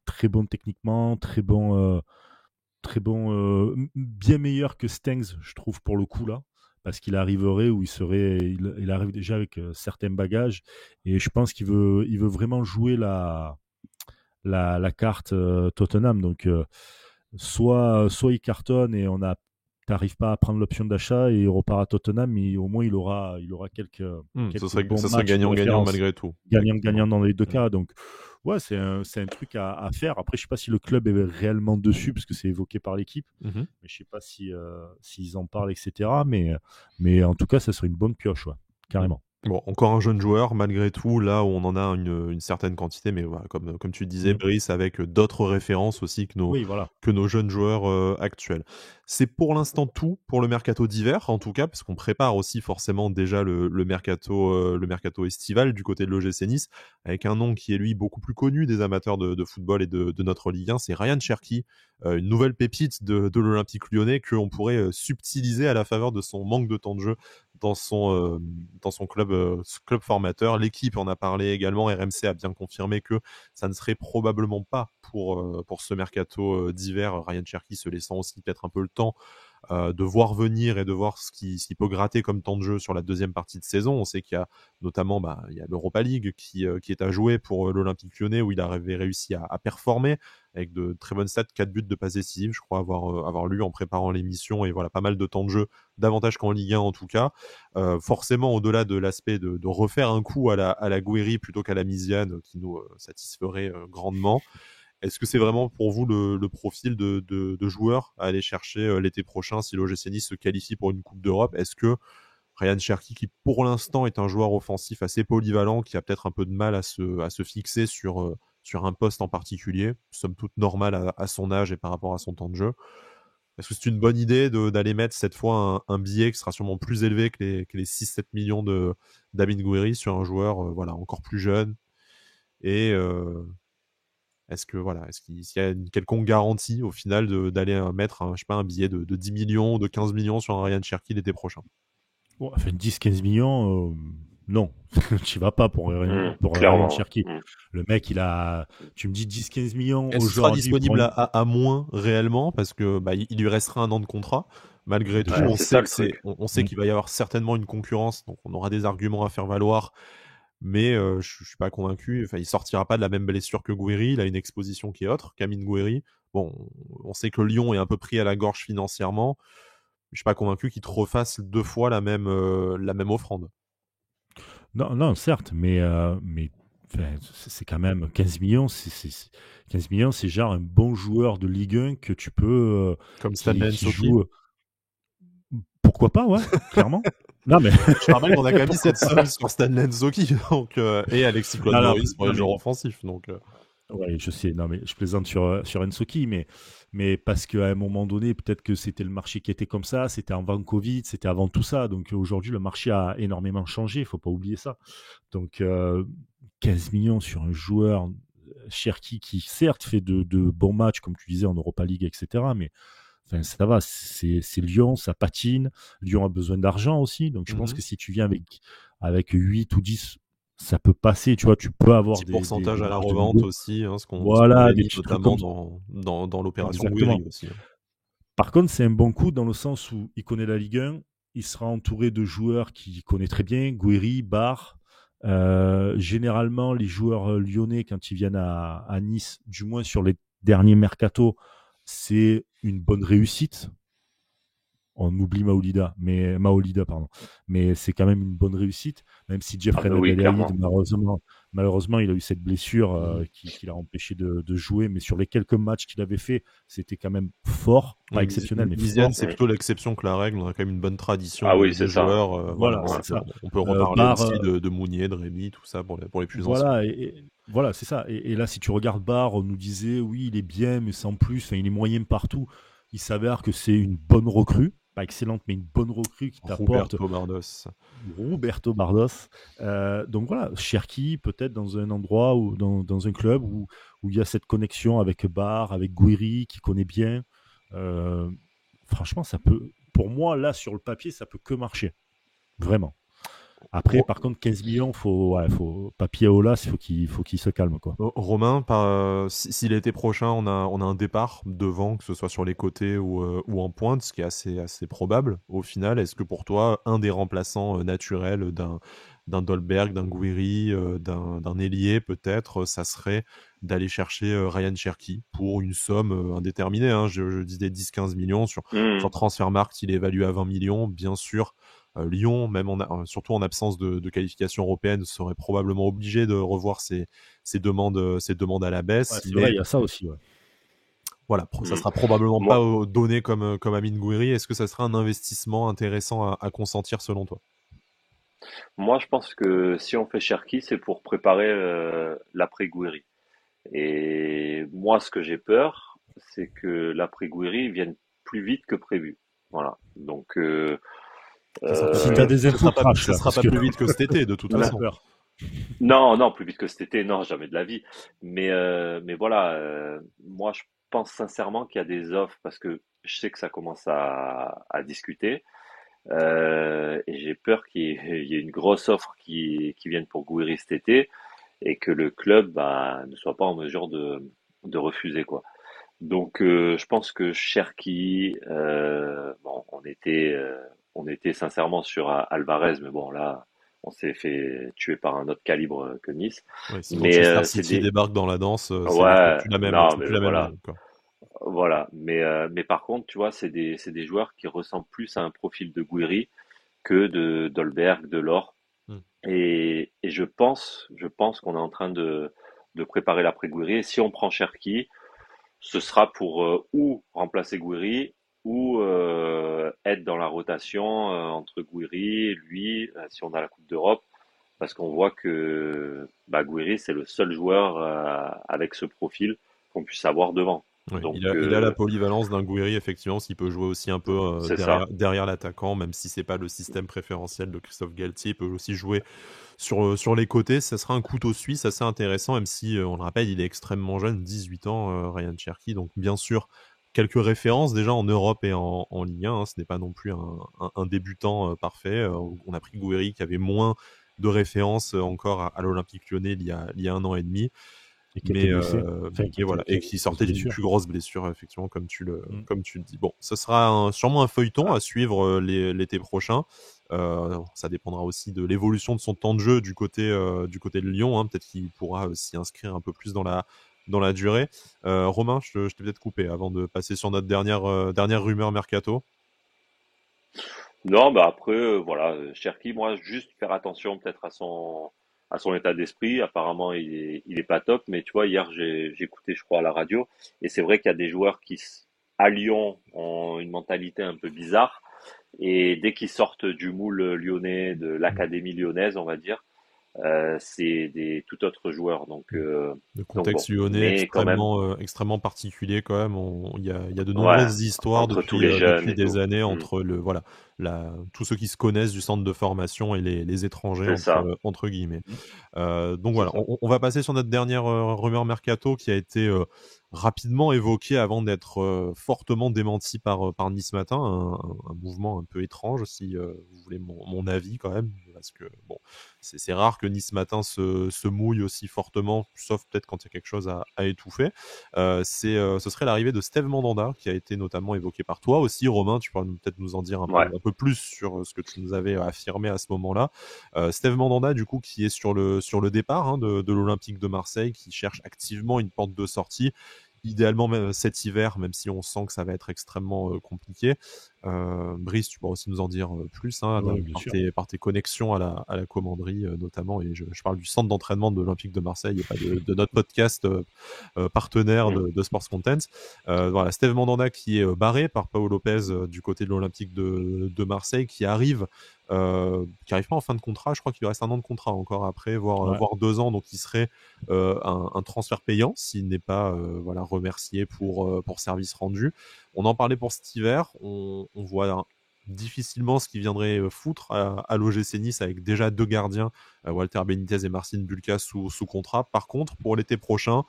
S2: très bon techniquement, très bon, bien meilleur que Stengs, je trouve pour le coup là. Parce qu'il arriverait où il arrive déjà avec certains bagages et je pense qu'il veut vraiment jouer la carte Tottenham. Donc soit il cartonne et t'arrives pas à prendre l'option d'achat et il repart à Tottenham, mais au moins il aura quelques bons
S1: Ça serait
S2: matchs de
S1: gagnant-gagnant
S2: référence.
S1: malgré tout.
S2: Gagnant dans les deux cas. Donc, ouais, c'est un truc à faire. Après, je sais pas si le club est réellement dessus, parce que c'est évoqué par l'équipe.
S1: Mhm.
S2: Mais je sais pas s'ils en parlent, etc. Mais en tout cas, ça serait une bonne pioche, ouais, carrément.
S1: Bon, encore un jeune joueur, malgré tout, là où on en a une certaine quantité, mais voilà, comme tu disais, Brice, avec d'autres références aussi
S2: Oui, voilà.
S1: que nos jeunes joueurs actuels. C'est pour l'instant tout pour le mercato d'hiver, en tout cas, parce qu'on prépare aussi forcément déjà le mercato estival du côté de l'OGC Nice, avec un nom qui est lui beaucoup plus connu des amateurs de football et de notre Ligue 1, c'est Ryan Cherki, une nouvelle pépite de l'Olympique Lyonnais qu'on pourrait subtiliser à la faveur de son manque de temps de jeu dans son club formateur. L'équipe en a parlé également. RMC a bien confirmé que ça ne serait probablement pas pour ce mercato d'hiver. Ryan Cherki se laissant aussi peut-être un peu le temps de voir venir et de voir ce qui peut gratter comme temps de jeu sur la deuxième partie de saison. On sait qu'il y a notamment il y a l'Europa League qui est à jouer pour l'Olympique Lyonnais, où il avait réussi à performer avec de très bonnes stats, 4 buts de passes décisives, je crois avoir lu en préparant l'émission, et voilà, pas mal de temps de jeu, davantage qu'en Ligue 1 en tout cas. Forcément, au-delà de l'aspect de refaire un coup à la Guéry plutôt qu'à la Misiane, qui nous satisferait grandement. Est-ce que c'est vraiment pour vous le profil de joueur à aller chercher l'été prochain si l'OGC Nice se qualifie pour une Coupe d'Europe? Est-ce que Ryan Cherki, qui pour l'instant est un joueur offensif assez polyvalent, qui a peut-être un peu de mal à se fixer sur un poste en particulier, somme toute normal à son âge et par rapport à son temps de jeu, est-ce que c'est une bonne idée d'aller mettre cette fois un billet qui sera sûrement plus élevé que les 6-7 millions d'Amin Gouiri sur un joueur voilà, encore plus jeune? Et est-ce qu'il y a une quelconque garantie au final d'aller mettre un billet de 10 millions, de 15 millions sur un Ryan Cherki l'été prochain?
S2: Bon, enfin, 10-15 millions, non, tu vas pas pour Ryan Cherki. Le mec, tu me dis 10-15 millions
S1: aujourd'hui. Est-ce sera disponible à moins réellement, parce que il lui restera un an de contrat. Malgré tout, on sait qu'il va y avoir certainement une concurrence, donc on aura des arguments à faire valoir. Mais je suis pas convaincu. Enfin, il sortira pas de la même blessure que Gouiri. Il a une exposition qui est autre qu'Amin Gouiri. Bon, on sait que Lyon est un peu pris à la gorge financièrement. Je suis pas convaincu qu'il te refasse 2 fois la même offrande.
S2: Non, certes, mais c'est quand même 15 millions. 15 millions, c'est genre un bon joueur de Ligue 1 que tu peux.
S1: Comme Stanley Nsoki.
S2: Pourquoi pas, ouais, clairement. Non, mais
S1: je te rappelle qu'on a quand même mis cette somme sur Stanley Nsoki et Alexis Claude Maurice pour les joueurs offensifs.
S2: Ouais, je sais. Non, mais je plaisante sur Nsoki, mais parce qu'à un moment donné, peut-être que c'était le marché qui était comme ça, c'était avant Covid, c'était avant tout ça. Donc aujourd'hui, le marché a énormément changé, il ne faut pas oublier ça. Donc 15 millions sur un joueur, Cherki, qui certes fait de bons matchs, comme tu disais, en Europa League, etc. Mais enfin, ça va, c'est Lyon, ça patine. Lyon a besoin d'argent aussi. Donc je pense que si tu viens avec 8 ou 10, ça peut passer, tu vois, tu peux avoir
S1: des pourcentages à la revente aussi, ce qu'on
S2: des
S1: notamment dans l'opération Gouiri aussi.
S2: Par contre, c'est un bon coup dans le sens où il connaît la Ligue 1, il sera entouré de joueurs qu'il connaît très bien, Gouiri, Barre. Généralement, les joueurs lyonnais, quand ils viennent à Nice, du moins sur les derniers mercatos, c'est une bonne réussite. On oublie Maolida, mais c'est quand même une bonne réussite, même si Jeffrey Nagadaïd, malheureusement, il a eu cette blessure qui l'a empêché de jouer, mais sur les quelques matchs qu'il avait fait, c'était quand même fort, pas exceptionnel, mais
S1: fort. C'est plutôt l'exception que la règle, on a quand même une bonne tradition
S3: de
S1: joueurs.
S2: Voilà, c'est ça.
S1: On peut reparler aussi de Mounier, de Rémy, tout ça pour les plus anciens.
S2: Voilà, c'est ça. Et là, si tu regardes Barre, on nous disait, oui, il est bien, mais sans plus, il est moyen partout. Il s'avère que c'est une bonne recrue. Pas excellente, mais une bonne recrue qui t'apporte Roberto Bardos. Donc voilà, Cherki, peut-être dans un endroit ou dans un club où il y a cette connexion avec Barre, avec Gouiri, qui connaît bien. Franchement, ça peut, pour moi, là, sur le papier, ça peut que marcher. Vraiment. Après, par contre, 15 millions, faut papier au las, il faut qu'il se calme, quoi.
S1: Romain, si l'été prochain on a un départ devant, que ce soit sur les côtés ou en pointe, ce qui est assez probable au final, est-ce que pour toi un des remplaçants naturels d'un Dolberg, d'un Gouiri, d'un ailier peut-être, ça serait d'aller chercher Ryan Cherki pour une somme indéterminée. Hein. Je disais 10-15 millions. Sur Transfermarkt, il est évalué à 20 millions. Bien sûr, Lyon, même surtout en absence de qualification européenne, serait probablement obligé de revoir ses demandes à la baisse.
S2: Ouais, c'est vrai, il y a ça aussi. Ouais.
S1: Voilà, ça sera probablement pas donné comme Amine Gouiri. Est-ce que ça sera un investissement intéressant à consentir selon toi?
S3: Moi, je pense que si on fait Cherki, c'est pour préparer l'après-Gouiri. Et moi, ce que j'ai peur, c'est que l'après-Gouiri vienne plus vite que prévu. Voilà. Donc,
S2: si t'as des infos,
S1: ça sera pas plus vite que cet été, de toute façon.
S3: Non, non, plus vite que cet été, non, jamais de la vie. Mais voilà, moi, je pense sincèrement qu'il y a des offres parce que je sais que ça commence à discuter. Et j'ai peur qu'il y ait une grosse offre qui vienne pour Gouiri cet été et que le club ne soit pas en mesure de refuser quoi. Donc je pense que Cherki, bon, on était sincèrement sur Alvarez, mais bon là, on s'est fait tuer par un autre calibre que Nice.
S1: Ouais, si
S3: Mais
S1: Manchester City débarque dans la danse,
S3: ouais,
S1: c'est plus la même,
S3: non,
S1: c'est
S3: mais
S1: plus la même
S3: voilà.
S1: ligue, quoi.
S3: Voilà, mais par contre, tu vois, c'est des joueurs qui ressemblent plus à un profil de Gouiri que de Dolberg, de Laure. Et je pense qu'on est en train de préparer l'après-Gouiri. Et si on prend Cherki, ce sera pour ou remplacer Gouiri ou être dans la rotation entre Gouiri et lui, si on a la Coupe d'Europe, parce qu'on voit que Gouiri, c'est le seul joueur avec ce profil qu'on puisse avoir devant.
S1: Ouais,
S3: Donc,
S1: il a la polyvalence d'un Gouiri, effectivement, s'il peut jouer aussi un peu derrière l'attaquant, même si c'est pas le système préférentiel de Christophe Galtier, il peut aussi jouer sur les côtés. Ça sera un couteau suisse assez intéressant, même si, on le rappelle, il est extrêmement jeune, 18 ans, Ryan Cherki. Donc, bien sûr, quelques références déjà en Europe et en Ligue 1. Hein, ce n'est pas non plus un débutant parfait. On a pris Gouiri qui avait moins de références encore à l'Olympique Lyonnais il y a 1 an et demi.
S2: Et qui était blessé.
S1: Et qui sortait d'une plus grosse blessure, effectivement, comme tu le dis. Bon, ce sera sûrement un feuilleton à suivre l'été prochain. Ça dépendra aussi de l'évolution de son temps de jeu du côté de Lyon. Hein. Peut-être qu'il pourra s'y inscrire un peu plus dans la durée. Romain, je t'ai peut-être coupé avant de passer sur notre dernière rumeur mercato.
S3: Non, après, voilà, Cherki, moi, juste faire attention peut-être à son état d'esprit. Apparemment, il est pas top, mais tu vois, hier, j'ai écouté, je crois, à la radio, et c'est vrai qu'il y a des joueurs à Lyon, ont une mentalité un peu bizarre, et dès qu'ils sortent du moule lyonnais, de l'académie lyonnaise, on va dire, c'est des tout autres joueurs. Donc,
S1: le contexte lyonnais extrêmement particulier quand même. Il y a de nombreuses histoires depuis des années entre tous ceux qui se connaissent du centre de formation et les étrangers entre guillemets. Donc voilà, on va passer sur notre dernière rumeur mercato qui a été rapidement évoquée avant d'être fortement démentie par Nice Matin, un mouvement un peu étrange si vous voulez mon avis quand même, parce que bon, c'est rare que Nice Matin se mouille aussi fortement, sauf peut-être quand il y a quelque chose à étouffer. Ce serait l'arrivée de Steve Mandanda qui a été notamment évoqué par toi aussi, Romain. Tu pourras peut-être nous en dire un peu plus sur ce que tu nous avais affirmé à ce moment-là. Steve Mandanda, du coup, qui est sur le départ de l'Olympique de Marseille, qui cherche activement une porte de sortie, idéalement même cet hiver, même si on sent que ça va être extrêmement compliqué. Brice, tu pourras aussi nous en dire plus par tes connexions à la commanderie notamment, et je parle du centre d'entraînement de l'Olympique de Marseille et pas de notre podcast partenaire de Sports Content. Voilà, Steve Mandanda qui est barré par Paolo Lopez du côté de l'Olympique de Marseille, qui arrive pas en fin de contrat. Je crois qu'il lui reste 1 an de contrat encore après, voire 2 ans, donc il serait un transfert payant s'il n'est pas remercié pour service rendu. On en parlait pour cet hiver, on voit difficilement ce qui viendrait foutre à l'OGC Nice avec déjà 2 gardiens, Walter Benitez et Marcin Bulka sous contrat. Par contre, pour l'été prochain,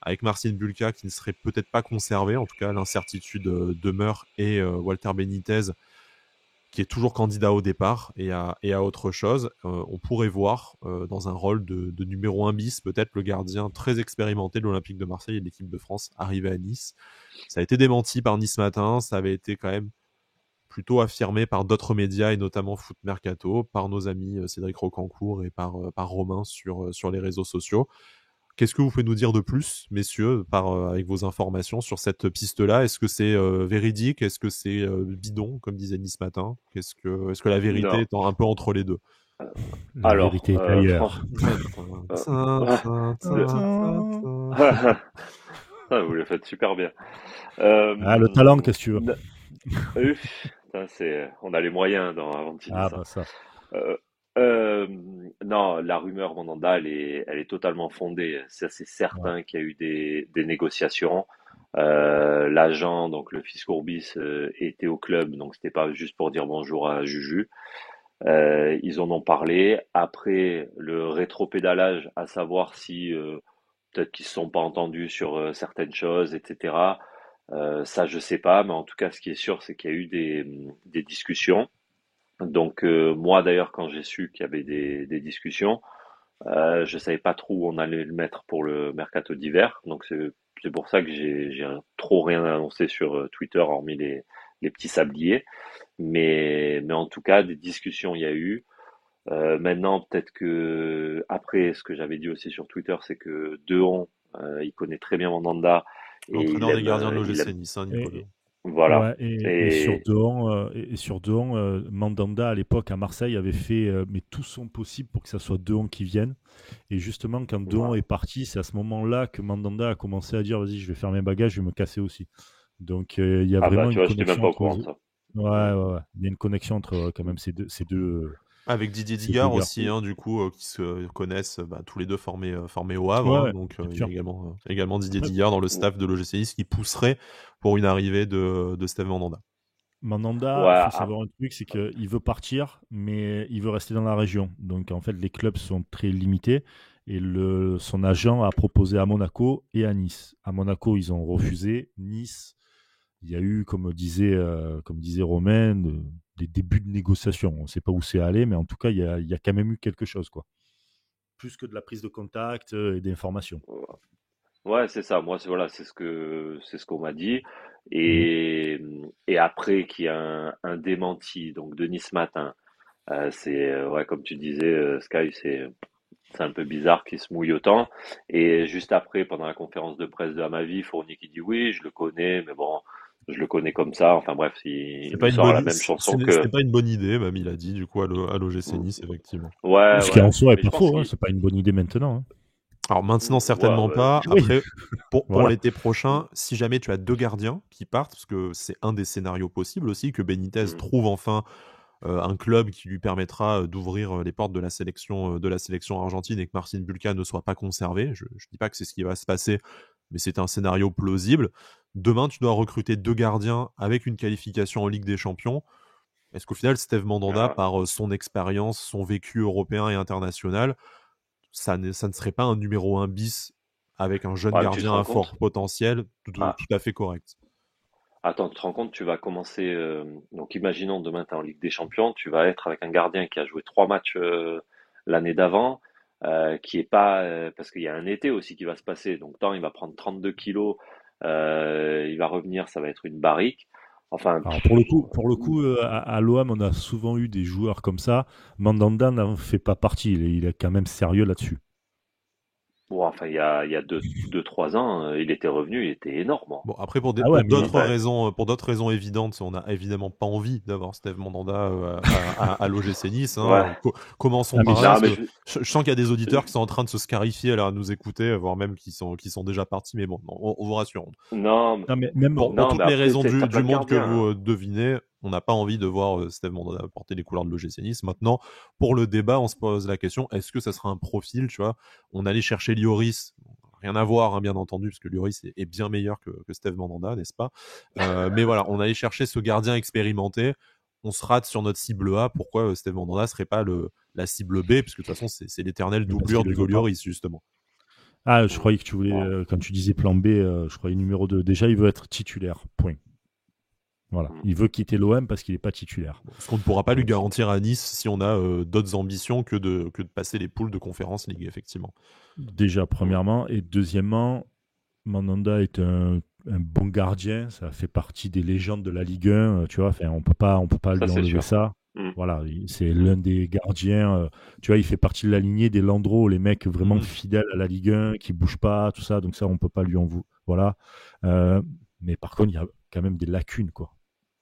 S1: avec Marcin Bulka qui ne serait peut-être pas conservé, en tout cas l'incertitude demeure, et Walter Benitez qui est toujours candidat au départ et à autre chose, on pourrait voir dans un rôle de numéro 1 bis, peut-être le gardien très expérimenté de l'Olympique de Marseille et de l'équipe de France arriver à Nice. Ça a été démenti par Nice Matin, ça avait été quand même plutôt affirmé par d'autres médias et notamment Foot Mercato, par nos amis Cédric Rocancourt et par Romain sur les réseaux sociaux. Qu'est-ce que vous pouvez nous dire de plus, messieurs, avec vos informations sur cette piste-là? Est-ce que c'est véridique? Est-ce que c'est bidon, comme disait Nice Matin? Est-ce que la vérité est un peu entre les deux?
S2: La vérité est ailleurs.
S3: Vous le faites super bien.
S2: Le talent, qu'est-ce que tu veux?
S3: On a les moyens avant de finir ça.
S2: Bah ça.
S3: Non, la rumeur Mandanda, elle est totalement fondée. C'est certain qu'il y a eu des négociations. L'agent, donc le fils Courbis, était au club, donc c'était pas juste pour dire bonjour à Juju. Ils en ont parlé. Après, le rétropédalage, à savoir si peut-être qu'ils se sont pas entendus sur certaines choses, etc. Ça, je sais pas, mais en tout cas, ce qui est sûr, c'est qu'il y a eu des discussions. Donc moi d'ailleurs quand j'ai su qu'il y avait des discussions, je savais pas trop où on allait le mettre pour le mercato d'hiver. Donc c'est pour ça que j'ai trop rien annoncé sur Twitter hormis les petits sabliers. Mais en tout cas des discussions il y a eu. Maintenant peut-être que après ce que j'avais dit aussi sur Twitter c'est que Dehon il connaît très bien Mandanda et
S1: l'entraîneur des gardiens de l'OGC Nice, Nicolas.
S3: Voilà.
S2: Ouais, et sur Dehon, Mandanda à l'époque à Marseille avait fait mais tout son possible pour que ça soit Dehon qui vienne. Et justement, quand Dehon est parti, c'est à ce moment-là que Mandanda a commencé à dire vas-y, je vais faire mes bagages, je vais me casser aussi. Donc il y a vraiment une connexion.
S3: Même pas au courant de ça.
S2: Ouais. Il y a une connexion entre quand même ces deux.
S1: Avec Didier Digard aussi, du coup, qui se connaissent tous les deux formés au Havre. Donc, il y a également Didier Digard dans le staff de l'OGC Nice qui pousserait pour une arrivée de Steve Mandanda.
S2: Mandanda, il faut savoir un truc, c'est qu'il veut partir, mais il veut rester dans la région. Donc, en fait, les clubs sont très limités. Et son agent a proposé à Monaco et à Nice. À Monaco, ils ont refusé. Nice, il y a eu, comme disait Romain, des débuts de négociation. On ne sait pas où c'est allé, mais en tout cas, il y a quand même eu quelque chose, quoi. Plus que de la prise de contact et d'informations.
S3: Ouais, c'est ça. Moi, c'est ce qu'on m'a dit. Et après qu'il y a un démenti, donc de Nice Matin, c'est comme tu disais, Sky, c'est un peu bizarre qu'il se mouille autant. Et juste après, pendant la conférence de presse de Amavi, Fournier qui dit oui, je le connais, mais bon, je le connais comme ça. Enfin bref, il sort la même chanson que.
S1: C'était pas une bonne idée, même il a dit du coup à l'OGC Nice, effectivement.
S3: Ouais.
S2: Ce qui en soi est pas faux. C'est pas une bonne idée maintenant.
S1: Alors maintenant, certainement pas. Après, pour l'été prochain, si jamais tu as deux gardiens qui partent, parce que c'est un des scénarios possibles aussi, que Benitez trouve enfin un club qui lui permettra d'ouvrir les portes de la sélection argentine et que Marcin Bulka ne soit pas conservé. Je ne dis pas que c'est ce qui va se passer, mais c'est un scénario plausible. Demain, tu dois recruter deux gardiens avec une qualification en Ligue des Champions. Est-ce qu'au final, Steve Mandanda, par son expérience, son vécu européen et international, ça ne serait pas un numéro 1 bis avec un jeune gardien à fort potentiel tout à fait correct?
S3: Attends, tu te rends compte, tu vas commencer. Donc, imaginons demain, tu es en Ligue des Champions, tu vas être avec un gardien qui a joué 3 matchs l'année d'avant, qui est pas. Parce qu'il y a un été aussi qui va se passer. Donc, il va prendre 32 kilos, il va revenir, ça va être une barrique. Enfin.
S2: Alors pour le coup, à l'OM, on a souvent eu des joueurs comme ça. Mandanda n'en fait pas partie. Il est quand même sérieux là-dessus.
S3: Bon, enfin, il y a 2-3 ans, il était revenu, il était énorme.
S1: Bon, après, pour d'autres raisons évidentes, on n'a évidemment pas envie d'avoir Steve Mandanda à l'OGC Nice. Commençons par là. Je sens qu'il y a des auditeurs qui sont en train de se scarifier à nous écouter, voire même qui sont déjà partis. Mais bon, on vous rassure. Pour toutes les raisons du monde que vous devinez, on n'a pas envie de voir Steve Mandanda porter les couleurs de l'OGC Nice. Maintenant, pour le débat, on se pose la question, est-ce que ça sera un profil, tu vois? On allait chercher Lloris, rien à voir, bien entendu, parce que Lloris est bien meilleur que Steve Mandanda, n'est-ce pas? Mais voilà, on allait chercher ce gardien expérimenté. On se rate sur notre cible A. Pourquoi Steve Mandanda serait pas la cible B? Puisque de toute façon, c'est l'éternelle doublure du Lloris, justement.
S2: Ah, je croyais que tu voulais, quand tu disais plan B, je croyais numéro 2. Déjà, il veut être titulaire, point. Voilà. Il veut quitter l'OM parce qu'il n'est pas titulaire.
S1: Ce qu'on ne pourra pas lui garantir à Nice si on a d'autres ambitions que de passer les poules de Conference League, effectivement.
S2: Déjà, premièrement. Et deuxièmement, Mandanda est un un bon gardien, ça fait partie des légendes de la Ligue 1, tu vois. Enfin, on peut pas lui enlever ça. Voilà, c'est l'un des gardiens. Tu vois, il fait partie de la lignée des Landreau, les mecs vraiment fidèles à la Ligue 1, qui bougent pas, tout ça. Donc ça, on peut pas lui en vouloir. Voilà. Mais par contre, il y a quand même des lacunes, quoi.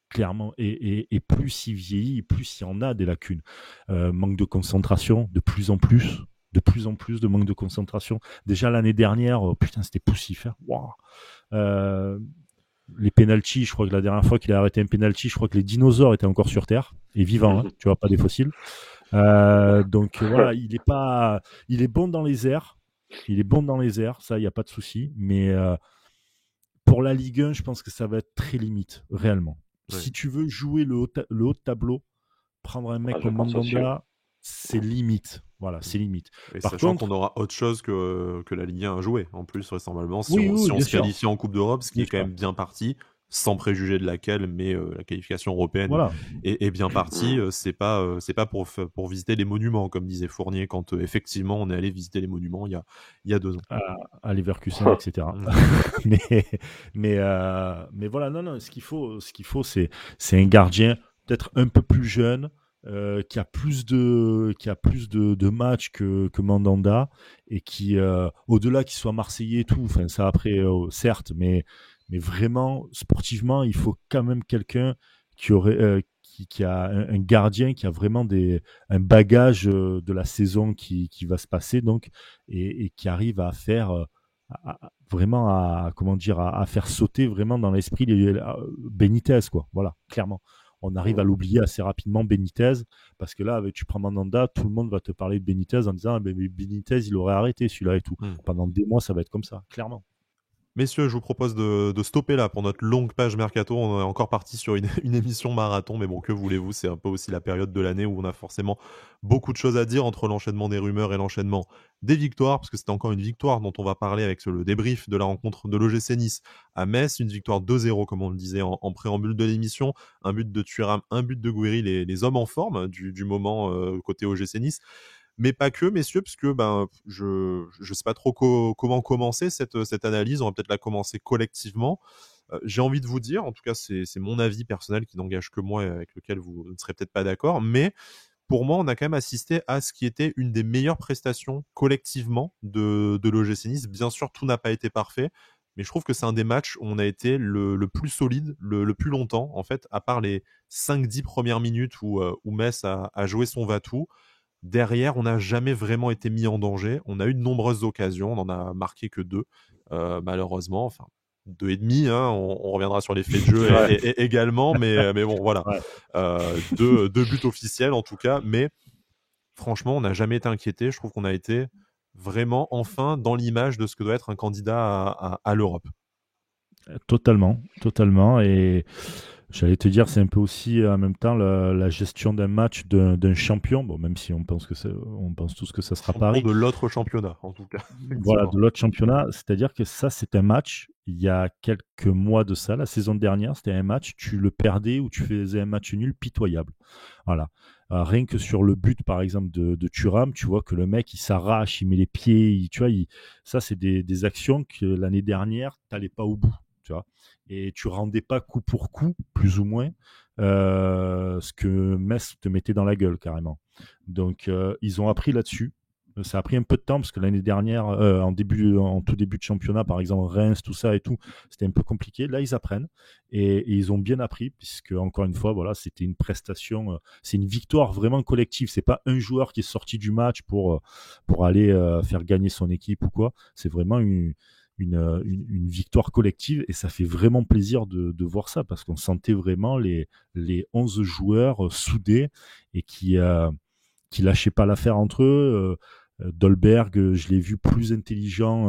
S2: Clairement. Et plus il vieillit, plus il y en a des lacunes. Manque de concentration, de plus en plus de manque de concentration. Déjà l'année dernière, putain, c'était poussif. Hein. Wow. Les pénaltys, je crois que la dernière fois qu'il a arrêté un pénalty, je crois que les dinosaures étaient encore sur Terre et vivants, hein, tu vois, pas des fossiles. Donc voilà, il est bon dans les airs. Il est bon dans les airs, ça, il n'y a pas de souci. Mais pour la Ligue 1, je pense que ça va être très limite, réellement. Oui. Si tu veux jouer le haut de tableau, prendre un mec comme Mandanda, c'est limite. Voilà, c'est limite.
S1: Et sachant qu'on aura autre chose que la Ligue 1 à jouer, en plus, vraisemblablement, si on se qualifie en Coupe d'Europe, ce qui est quand même bien parti, sans préjuger de laquelle, mais la qualification européenne est bien partie. C'est pas pour visiter les monuments, comme disait Fournier, quand effectivement on est allé visiter les monuments il y a 2 ans.
S2: À Leverkusen, etc. mais voilà, non, ce qu'il faut, c'est un gardien peut-être un peu plus jeune, qui a plus de matchs que Mandanda, et qui, au-delà qu'il soit marseillais et tout, enfin ça après, certes, mais vraiment sportivement, il faut quand même quelqu'un qui a un gardien qui a vraiment un bagage de la saison qui va se passer, donc, et qui arrive à faire vraiment à faire sauter vraiment dans l'esprit Benitez, quoi. Voilà, clairement. On arrive à l'oublier assez rapidement, Benitez, parce que là, tu prends Mandanda, tout le monde va te parler de Benitez en disant Benitez, il aurait arrêté celui-là et tout. Pendant des mois, ça va être comme ça, clairement.
S1: Messieurs, je vous propose de stopper là pour notre longue page Mercato. On est encore parti sur une émission marathon, mais bon, que voulez-vous, c'est un peu aussi la période de l'année où on a forcément beaucoup de choses à dire entre l'enchaînement des rumeurs et l'enchaînement des victoires, parce que c'était encore une victoire dont on va parler avec le débrief de la rencontre de l'OGC Nice à Metz, une victoire 2-0, comme on le disait en préambule de l'émission, un but de Thuram, un but de Gouiri, les hommes en forme du moment côté OGC Nice. Mais pas que, messieurs, parce que je sais pas trop comment commencer cette analyse. On va peut-être la commencer collectivement. J'ai envie de vous dire, en tout cas, c'est mon avis personnel qui n'engage que moi et avec lequel vous ne serez peut-être pas d'accord, mais pour moi, on a quand même assisté à ce qui était une des meilleures prestations collectivement de l'OGC Nice. Bien sûr, tout n'a pas été parfait, mais je trouve que c'est un des matchs où on a été le plus solide, le plus longtemps, en fait, à part les 5-10 premières minutes où Metz a joué son va-tout. Derrière, on n'a jamais vraiment été mis en danger. On a eu de nombreuses occasions. On n'en a marqué que 2, malheureusement. Enfin, 2,5. Hein. On reviendra sur les faits de jeu également. Mais bon, voilà. Ouais. 2 buts officiels, en tout cas. Mais franchement, on n'a jamais été inquiété. Je trouve qu'on a été vraiment, enfin, dans l'image de ce que doit être un candidat à l'Europe.
S2: Totalement. Et j'allais te dire, c'est un peu aussi en même temps la gestion d'un match d'un champion, bon, même si on pense tous que ça sera Paris.
S1: De l'autre championnat, en tout cas.
S2: Voilà, de l'autre championnat. C'est-à-dire que ça, c'est un match, il y a quelques mois de ça, la saison dernière, c'était un match, tu le perdais ou tu faisais un match nul pitoyable. Voilà. Rien que sur le but, par exemple, de Thuram, tu vois que le mec, il s'arrache, il met les pieds, ça, c'est des actions que l'année dernière, tu n'allais pas au bout. Tu vois, et tu rendais pas coup pour coup, plus ou moins, ce que Metz te mettait dans la gueule carrément. Donc ils ont appris là-dessus. Ça a pris un peu de temps parce que l'année dernière, en tout début de championnat, par exemple Reims, tout ça et tout, c'était un peu compliqué. Là, ils apprennent et ils ont bien appris, puisque encore une fois, voilà, c'était une prestation, c'est une victoire vraiment collective. C'est pas un joueur qui est sorti du match pour aller faire gagner son équipe ou quoi. C'est vraiment une victoire collective, et ça fait vraiment plaisir de voir ça, parce qu'on sentait vraiment les 11 joueurs soudés et qui lâchaient pas l'affaire entre eux. Dolberg, je l'ai vu plus intelligent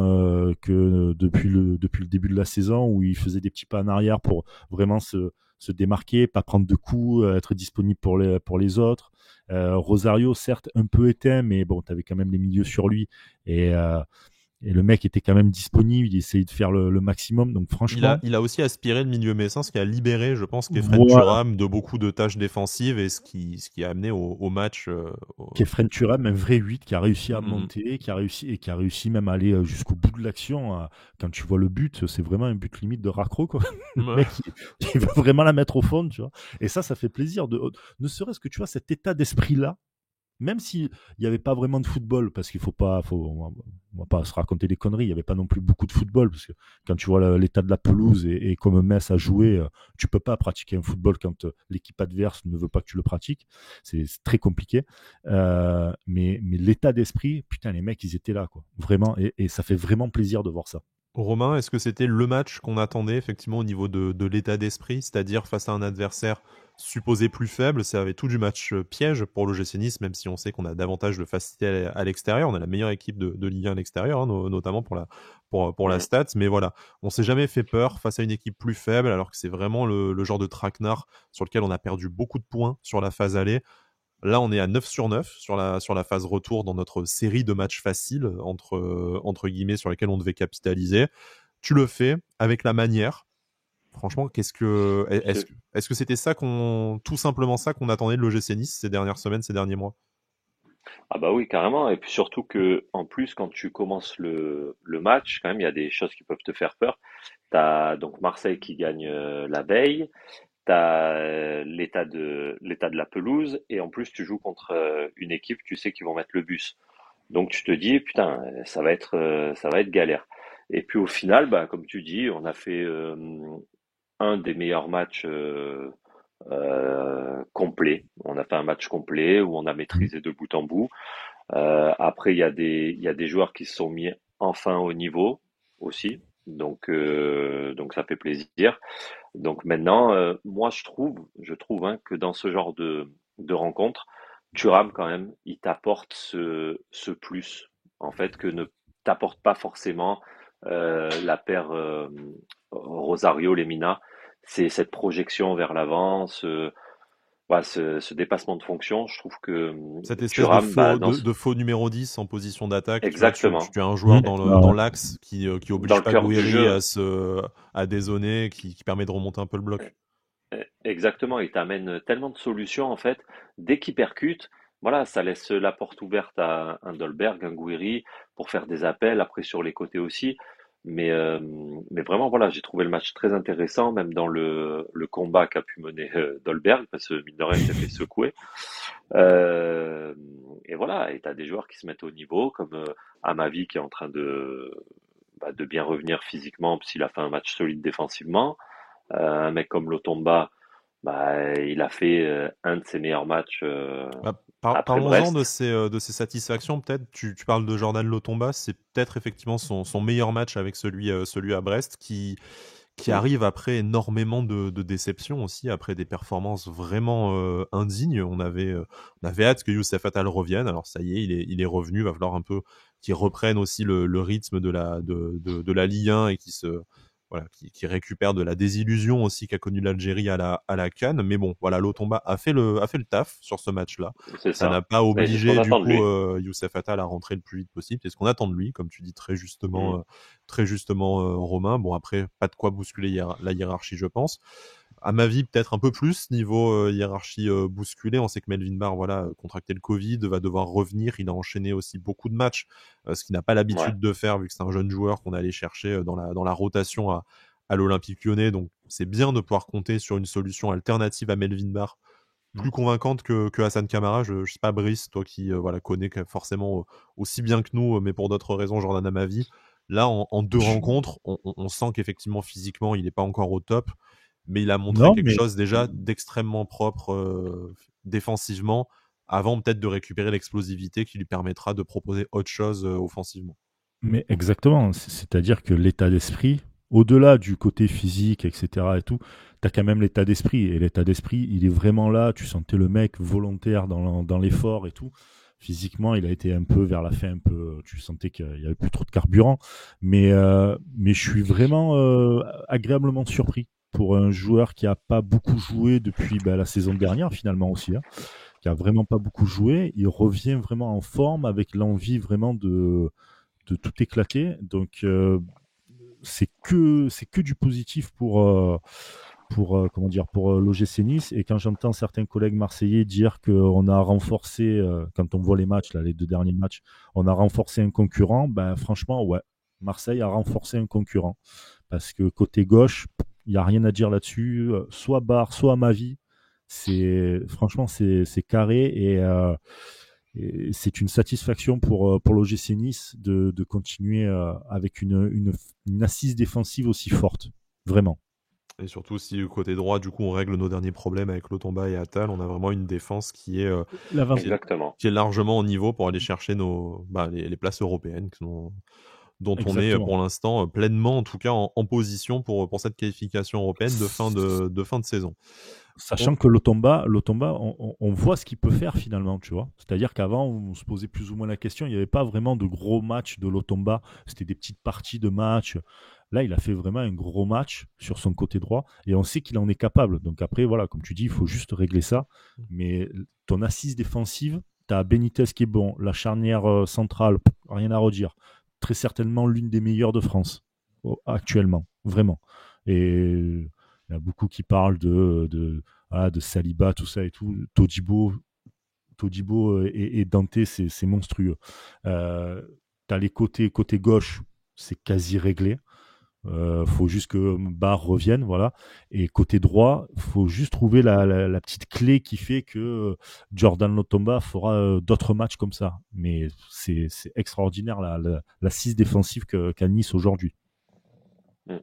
S2: que depuis le début de la saison, où il faisait des petits pas en arrière pour vraiment se démarquer, pas prendre de coups, être disponible pour les autres. Rosario, certes un peu éteint, mais bon, tu avais quand même les milieux sur lui, et Et le mec était quand même disponible, il essayait de faire le maximum. Donc franchement,
S1: il a aussi aspiré le milieu messin, ce qui a libéré, je pense, Kefren
S2: voilà.
S1: Thuram de beaucoup de tâches défensives et ce qui a amené au match.
S2: Kefren Thuram, un vrai 8 qui a réussi à monter, qui a réussi même à aller jusqu'au bout de l'action. Quand tu vois le but, c'est vraiment un but limite de raccro, quoi. Le mec, il veut vraiment la mettre au fond, tu vois. Et ça fait plaisir. Ne serait-ce que tu vois cet état d'esprit-là. Même s'il n'y avait pas vraiment de football, parce qu'il on va pas se raconter des conneries, il n'y avait pas non plus beaucoup de football, parce que quand tu vois l'état de la pelouse et comme Metz a joué, tu peux pas pratiquer un football quand l'équipe adverse ne veut pas que tu le pratiques. C'est très compliqué. Mais l'état d'esprit, putain, les mecs, ils étaient là, quoi. Vraiment, et ça fait vraiment plaisir de voir ça.
S1: Romain, est-ce que c'était le match qu'on attendait effectivement au niveau de l'état d'esprit, c'est-à-dire face à un adversaire supposé plus faible? Ça avait tout du match piège pour l'OGC Nice, même si on sait qu'on a davantage de facilité à l'extérieur. On a la meilleure équipe de Ligue 1 à l'extérieur, hein, notamment pour la stats. Mais voilà, on s'est jamais fait peur face à une équipe plus faible, alors que c'est vraiment le genre de traquenard sur lequel on a perdu beaucoup de points sur la phase aller. Là, on est à 9 sur 9 sur la phase retour dans notre série de matchs faciles, entre guillemets, sur lesquels on devait capitaliser. Tu le fais avec la manière. Franchement, est-ce que c'était tout simplement ça qu'on attendait de l'OGC Nice ces dernières semaines, ces derniers mois?
S3: Ah bah oui, carrément. Et puis surtout que, en plus, quand tu commences le match, quand même, il y a des choses qui peuvent te faire peur. T'as donc Marseille qui gagne la veille. T'as l'état de la pelouse et en plus tu joues contre une équipe, tu sais qu'ils vont mettre le bus. Donc tu te dis putain, ça va être galère. Et puis au final, bah comme tu dis, on a fait un des meilleurs matchs complets. On a fait un match complet où on a maîtrisé de bout en bout. Après il y a des joueurs qui se sont mis enfin au niveau aussi. Donc ça fait plaisir. Donc maintenant, moi je trouve hein, que dans ce genre de rencontre, Thuram quand même, il t'apporte ce plus en fait que ne t'apporte pas forcément la paire Rosario Lemina. C'est cette projection vers l'avant, voilà, ce dépassement de fonction. Je trouve que
S1: Cette espèce
S3: Thuram, bah,
S1: de faux numéro 10 en position d'attaque.
S3: exactement.
S1: Tu as un joueur dans l'axe qui
S3: Dans
S1: oblige
S3: le
S1: pas
S3: cœur du
S1: Gouiri
S3: jeu.
S1: à dézonner, qui permet de remonter un peu le bloc.
S3: Exactement, il t'amène tellement de solutions en fait. Dès qu'il percute, voilà, ça laisse la porte ouverte à un Dolberg, un Gouiri pour faire des appels, après sur les côtés aussi. Mais vraiment, voilà, j'ai trouvé le match très intéressant, même dans le combat qu'a pu mener Dolberg, parce que mine de rien, il s'est fait secouer. Et voilà, et t'as des joueurs qui se mettent au niveau, comme Amavi qui est en train de bien revenir physiquement, parce qu'il a fait un match solide défensivement. Un mec comme Lotomba, bah, il a fait un de ses meilleurs matchs après
S1: Parlons-en
S3: Brest.
S1: de ses satisfactions, peut-être. Tu parles de Jordan Lotomba, c'est peut-être effectivement son meilleur match avec celui à Brest, qui arrive après énormément de déceptions aussi, après des performances vraiment indignes. On avait hâte que Youssef Attal revienne. Alors ça y est, il est revenu. Il va falloir un peu qu'il reprenne aussi le rythme de la Ligue 1 et qui récupère de la désillusion aussi qu'a connu l'Algérie à la CAN. Mais bon, voilà, Lotomba a fait le taf sur ce match-là.
S3: C'est
S1: Ça n'a
S3: ça.
S1: pas
S3: Mais c'est ce qu'on
S1: obligé du
S3: attend de
S1: coup
S3: lui.
S1: Youssef Attal à rentrer le plus vite possible. C'est ce qu'on attend de lui, comme tu dis très justement Romain. Bon, après, pas de quoi bousculer la hiérarchie, je pense. À ma vie, peut-être un peu plus niveau hiérarchie bousculée. On sait que Melvin Barr, voilà, contracté le Covid, va devoir revenir. Il a enchaîné aussi beaucoup de matchs, ce qu'il n'a pas
S3: Ouais.
S1: l'habitude de faire vu que c'est un jeune joueur qu'on allait chercher dans la rotation à l'Olympique Lyonnais. Donc, c'est bien de pouvoir compter sur une solution alternative à Melvin Barr, plus convaincante que Hassan Kamara. Je sais pas, Brice, toi qui connais forcément aussi bien que nous, mais pour d'autres raisons, Jordan Amavi. Là, en deux rencontres, on sent qu'effectivement, physiquement, il n'est pas encore au top, mais il a montré quelque chose déjà d'extrêmement propre défensivement, avant peut-être de récupérer l'explosivité qui lui permettra de proposer autre chose offensivement.
S2: Mais exactement, c'est-à-dire que l'état d'esprit, au-delà du côté physique, etc. et tout, tu as quand même l'état d'esprit. Et l'état d'esprit, il est vraiment là. Tu sentais le mec volontaire dans l'effort et tout. Physiquement, il a été un peu vers la fin, tu sentais qu'il n'y avait plus trop de carburant. Mais je suis vraiment agréablement surpris pour un joueur qui n'a pas beaucoup joué depuis la saison dernière, finalement aussi, hein, qui a vraiment pas beaucoup joué. Il revient vraiment en forme avec l'envie vraiment de tout éclater. Donc, c'est que du positif pour l'OGC Nice. Et quand j'entends certains collègues marseillais dire qu'on a renforcé, quand on voit les matchs, là, les 2 derniers matchs, on a renforcé un concurrent, ben, franchement, ouais, Marseille a renforcé un concurrent. Parce que côté gauche, il n'y a rien à dire là-dessus. Soit Barre, soit Amavi. Franchement, c'est carré et c'est une satisfaction pour l'OGC Nice de continuer avec une assise défensive aussi forte. Vraiment.
S1: Et surtout, si côté droit, du coup, on règle nos derniers problèmes avec Lotomba et Attal, on a vraiment une défense qui est,
S3: Exactement.
S1: qui est largement au niveau pour aller chercher les places européennes dont on est pour l'instant pleinement, en tout cas, en position pour cette qualification européenne de fin de saison.
S2: Sachant que Lotomba, on voit ce qu'il peut faire finalement, tu vois. C'est-à-dire qu'avant, on se posait plus ou moins la question. Il n'y avait pas vraiment de gros matchs de Lotomba. C'était des petites parties de matchs. Là, il a fait vraiment un gros match sur son côté droit et on sait qu'il en est capable. Donc après, voilà, comme tu dis, il faut juste régler ça. Mais ton assise défensive, tu as Benitez qui est bon, la charnière centrale, rien à redire. Très certainement l'une des meilleures de France actuellement, vraiment. Et il y a beaucoup qui parlent de Saliba, tout ça et tout. Todibo et Dante, c'est monstrueux. T'as les côtés gauche, c'est quasi réglé. Faut juste que Barre revienne, voilà. Et côté droit, faut juste trouver la petite clé qui fait que Jordan Lotomba fera d'autres matchs comme ça. Mais c'est extraordinaire la 6 défensive qu'a Nice aujourd'hui.
S3: Je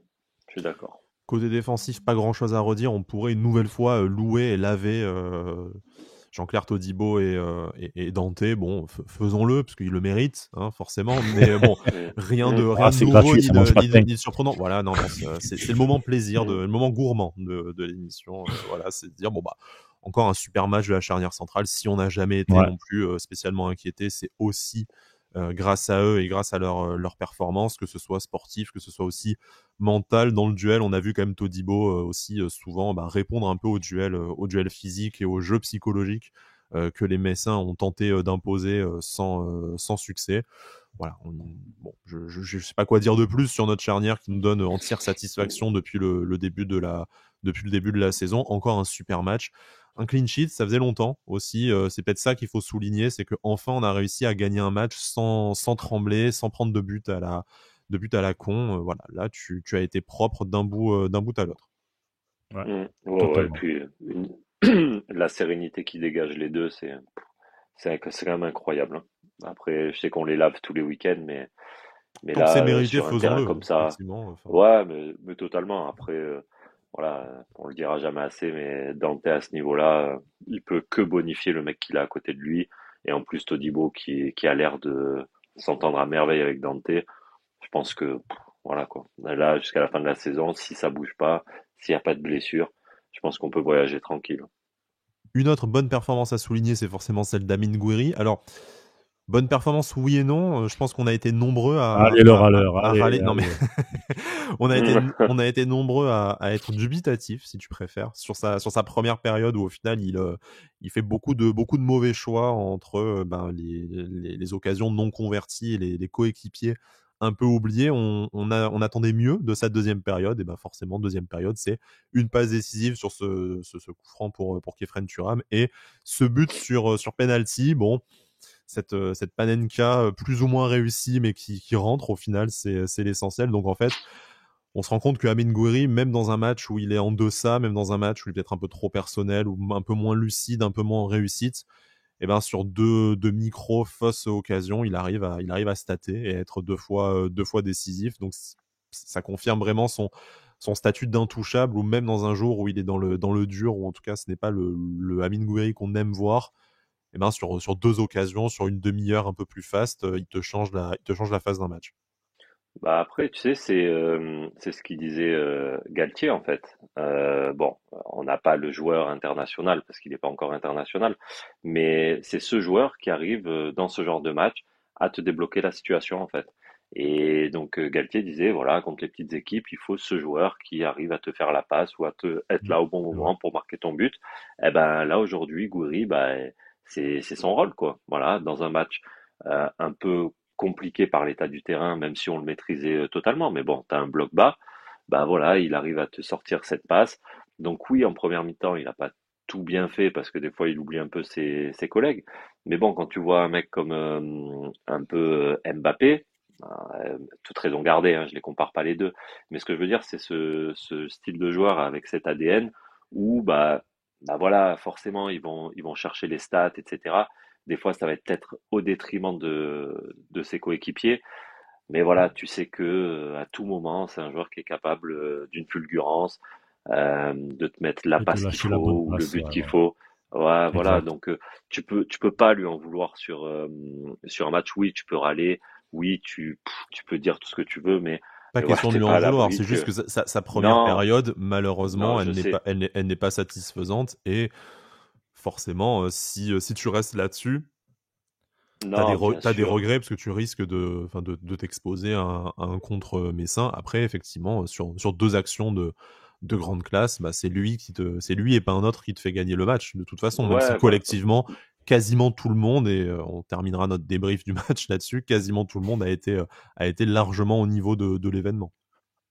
S3: suis d'accord.
S1: Côté défensif, pas grand chose à redire. On pourrait une nouvelle fois louer et laver Jean-Claire Todibo et Dante. Bon, faisons-le, parce qu'il le mérite, hein, forcément. Mais bon, rien de nouveau
S2: gratuit,
S1: ni de surprenant. Voilà, non, c'est le moment plaisir, le moment gourmand de l'émission. Voilà, c'est de dire, bon, bah, encore un super match de la charnière centrale. Si on n'a jamais été non plus spécialement inquiété, c'est aussi grâce à eux et grâce à leur performance, que ce soit sportif, que ce soit aussi mental dans le duel. On a vu quand même Todibo aussi souvent répondre un peu au duel physique et au jeu psychologique que les Messins ont tenté d'imposer sans succès. Voilà, je sais pas quoi dire de plus sur notre charnière qui nous donne entière satisfaction depuis le début de la saison. Encore un super match. Un clean sheet, ça faisait longtemps aussi. C'est peut-être ça qu'il faut souligner, c'est qu'enfin on a réussi à gagner un match sans trembler, sans prendre de but à la con. Voilà, là tu as été propre d'un bout à l'autre.
S3: Ouais, et puis la sérénité qui dégage les deux, c'est quand même incroyable. Hein. Après, je sais qu'on les lave tous les week-ends, mais
S1: tant là, que c'est mérité,
S3: sur un terrain comme ça, ouais, mais totalement. Après, voilà, on le dira jamais assez, mais Dante à ce niveau-là, il peut que bonifier le mec qu'il a à côté de lui. Et en plus, Todibo qui a l'air de s'entendre à merveille avec Dante. Je pense que, voilà quoi. Là, jusqu'à la fin de la saison, si ça bouge pas, s'il n'y a pas de blessure, je pense qu'on peut voyager tranquille.
S1: Une autre bonne performance à souligner, c'est forcément celle d'Amine Gouiri. Alors, bonne performance, oui et non. Je pense qu'on a été nombreux à râler. Non, mais on a été nombreux à être dubitatifs, si tu préfères, sur sa première période où au final il fait beaucoup de mauvais choix entre les occasions non converties et les coéquipiers un peu oubliés. On attendait mieux de sa deuxième période, et forcément deuxième période, c'est une passe décisive sur ce coup franc pour Khéphren Thuram et ce but sur penalty. Bon, cette Panenka plus ou moins réussie mais qui rentre au final, c'est l'essentiel. Donc en fait, on se rend compte que Amine Gouiri, même dans un match où il est en deçà, même dans un match où il est peut-être un peu trop personnel ou un peu moins lucide, un peu moins en réussite, sur deux micro fausses occasions, il arrive à stater et être deux fois décisif. Donc ça confirme vraiment son statut d'intouchable, ou même dans un jour où il est dans le dur, ou en tout cas ce n'est pas le Amine Gouiri qu'on aime voir. Sur deux occasions, sur une demi-heure un peu plus fast, il te change la phase d'un match.
S3: Bah après, tu sais, c'est ce qu'il disait Galtier en fait. Bon, on n'a pas le joueur international parce qu'il n'est pas encore international, mais c'est ce joueur qui arrive dans ce genre de match à te débloquer la situation en fait. Et donc Galtier disait, voilà, contre les petites équipes, il faut ce joueur qui arrive à te faire la passe ou à te être là au bon moment pour marquer ton but. Et ben là aujourd'hui, Gouiri, c'est son rôle quoi. Voilà, dans un match un peu compliqué par l'état du terrain, même si on le maîtrisait totalement. Mais bon, tu as un bloc bas, bah voilà, il arrive à te sortir cette passe. Donc oui, en première mi-temps, il n'a pas tout bien fait parce que des fois, il oublie un peu ses collègues. Mais bon, quand tu vois un mec comme un peu Mbappé, toute raison gardée, hein, je les compare pas les deux. Mais ce que je veux dire, c'est ce style de joueur avec cet ADN où bah voilà, forcément, ils vont chercher les stats, etc. Des fois, ça va être peut-être au détriment de ses coéquipiers. Mais voilà, tu sais que à tout moment, c'est un joueur qui est capable d'une fulgurance, de te mettre la
S2: De te
S3: passe qu'il
S2: lâcher la bonne
S3: faut ou le
S2: passe.
S3: but
S2: Ouais,
S3: qu'il
S2: ouais.
S3: faut. Ouais, voilà,
S2: Exact.
S3: donc tu peux pas lui en vouloir sur un match. Oui, tu peux râler, oui, tu peux dire tout ce que tu veux,
S1: Pas
S3: mais voilà,
S1: question de
S3: t'es
S1: lui
S3: pas
S1: en
S3: à
S1: vouloir,
S3: l'abri
S1: c'est juste
S3: que
S1: que sa première
S3: non,
S1: période,
S3: non,
S1: malheureusement,
S3: je sais,
S1: elle n'est pas satisfaisante et forcément, si tu restes là-dessus,
S3: non, bien
S1: t'as des
S3: sûr,
S1: regrets parce que tu risques enfin de t'exposer à un contre Messin. Après, effectivement, sur deux actions de grande classe, bah, c'est lui et pas un autre qui te fait gagner le match, de toute façon, même si
S3: ouais, bah,
S1: collectivement, quasiment tout le monde, et on terminera notre débrief du match là-dessus, quasiment tout le monde a été largement au niveau de l'événement.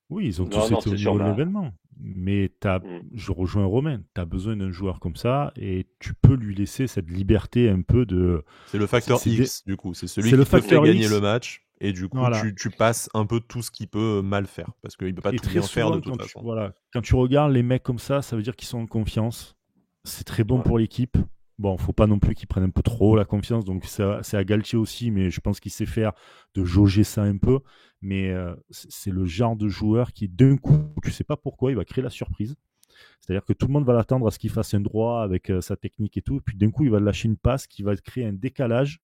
S2: Oui, ils ont
S3: non,
S2: tous
S3: non,
S2: été au
S3: c'est sûr
S2: niveau de
S3: là.
S2: l'événement. Mais
S3: Hmm.
S2: je rejoins Romain, tu as besoin d'un joueur comme ça et tu peux lui laisser cette liberté un peu de.
S1: C'est le facteur X, du coup. C'est celui
S2: C'est le
S1: qui te fait
S2: facteur
S1: gagner le
S2: X.
S1: match. Et du coup,
S2: Voilà.
S1: tu passes un peu tout ce qu'il peut mal faire. Parce qu'il peut pas
S2: Et
S1: tout
S2: très
S1: bien faire de
S2: souvent,
S1: toute façon.
S2: voilà, quand tu regardes les mecs comme ça veut dire qu'ils sont en confiance. C'est très bon
S3: Ouais.
S2: pour l'équipe. Bon, faut pas non plus qu'ils prennent un peu trop la confiance. Donc, c'est à Galtier aussi, mais je pense qu'il sait faire de jauger ça un peu. Mais c'est le genre de joueur qui, d'un coup, tu sais pas pourquoi, il va créer la surprise. C'est-à-dire que tout le monde va l'attendre à ce qu'il fasse un droit avec sa technique et tout. Et puis d'un coup, il va lâcher une passe qui va créer un décalage.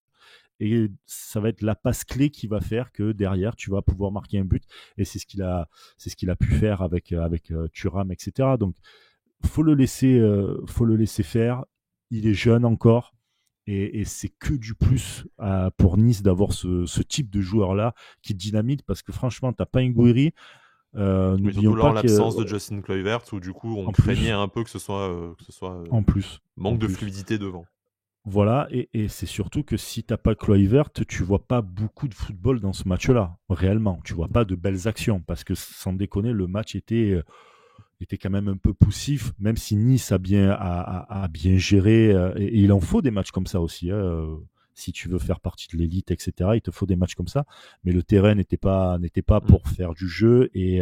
S2: Et ça va être la passe clé qui va faire que derrière, tu vas pouvoir marquer un but. Et c'est ce qu'il a pu faire avec Thuram, etc. Donc, faut le laisser faire. Il est jeune encore. Et c'est que du plus pour Nice d'avoir ce type de joueur-là qui dynamite parce que franchement, tu n'as pas une Gouiri.
S1: Mais surtout
S2: N'oublions
S1: là, en
S2: pas que
S1: l'absence de Justin Kluivert, où du coup, on
S2: en
S1: craignait
S2: plus,
S1: un peu que ce soit
S2: en plus, en
S1: manque de
S2: plus.
S1: fluidité devant.
S2: Voilà, et c'est surtout que si t'as pas Kluivert, tu vois pas beaucoup de football dans ce match-là, réellement. Tu vois pas de belles actions, parce que sans déconner, le match était quand même un peu poussif, même si Nice a bien géré. Et il en faut des matchs comme ça aussi. Si tu veux faire partie de l'élite, etc., il te faut des matchs comme ça. Mais le terrain n'était pas
S1: Mm.
S2: pour faire du jeu et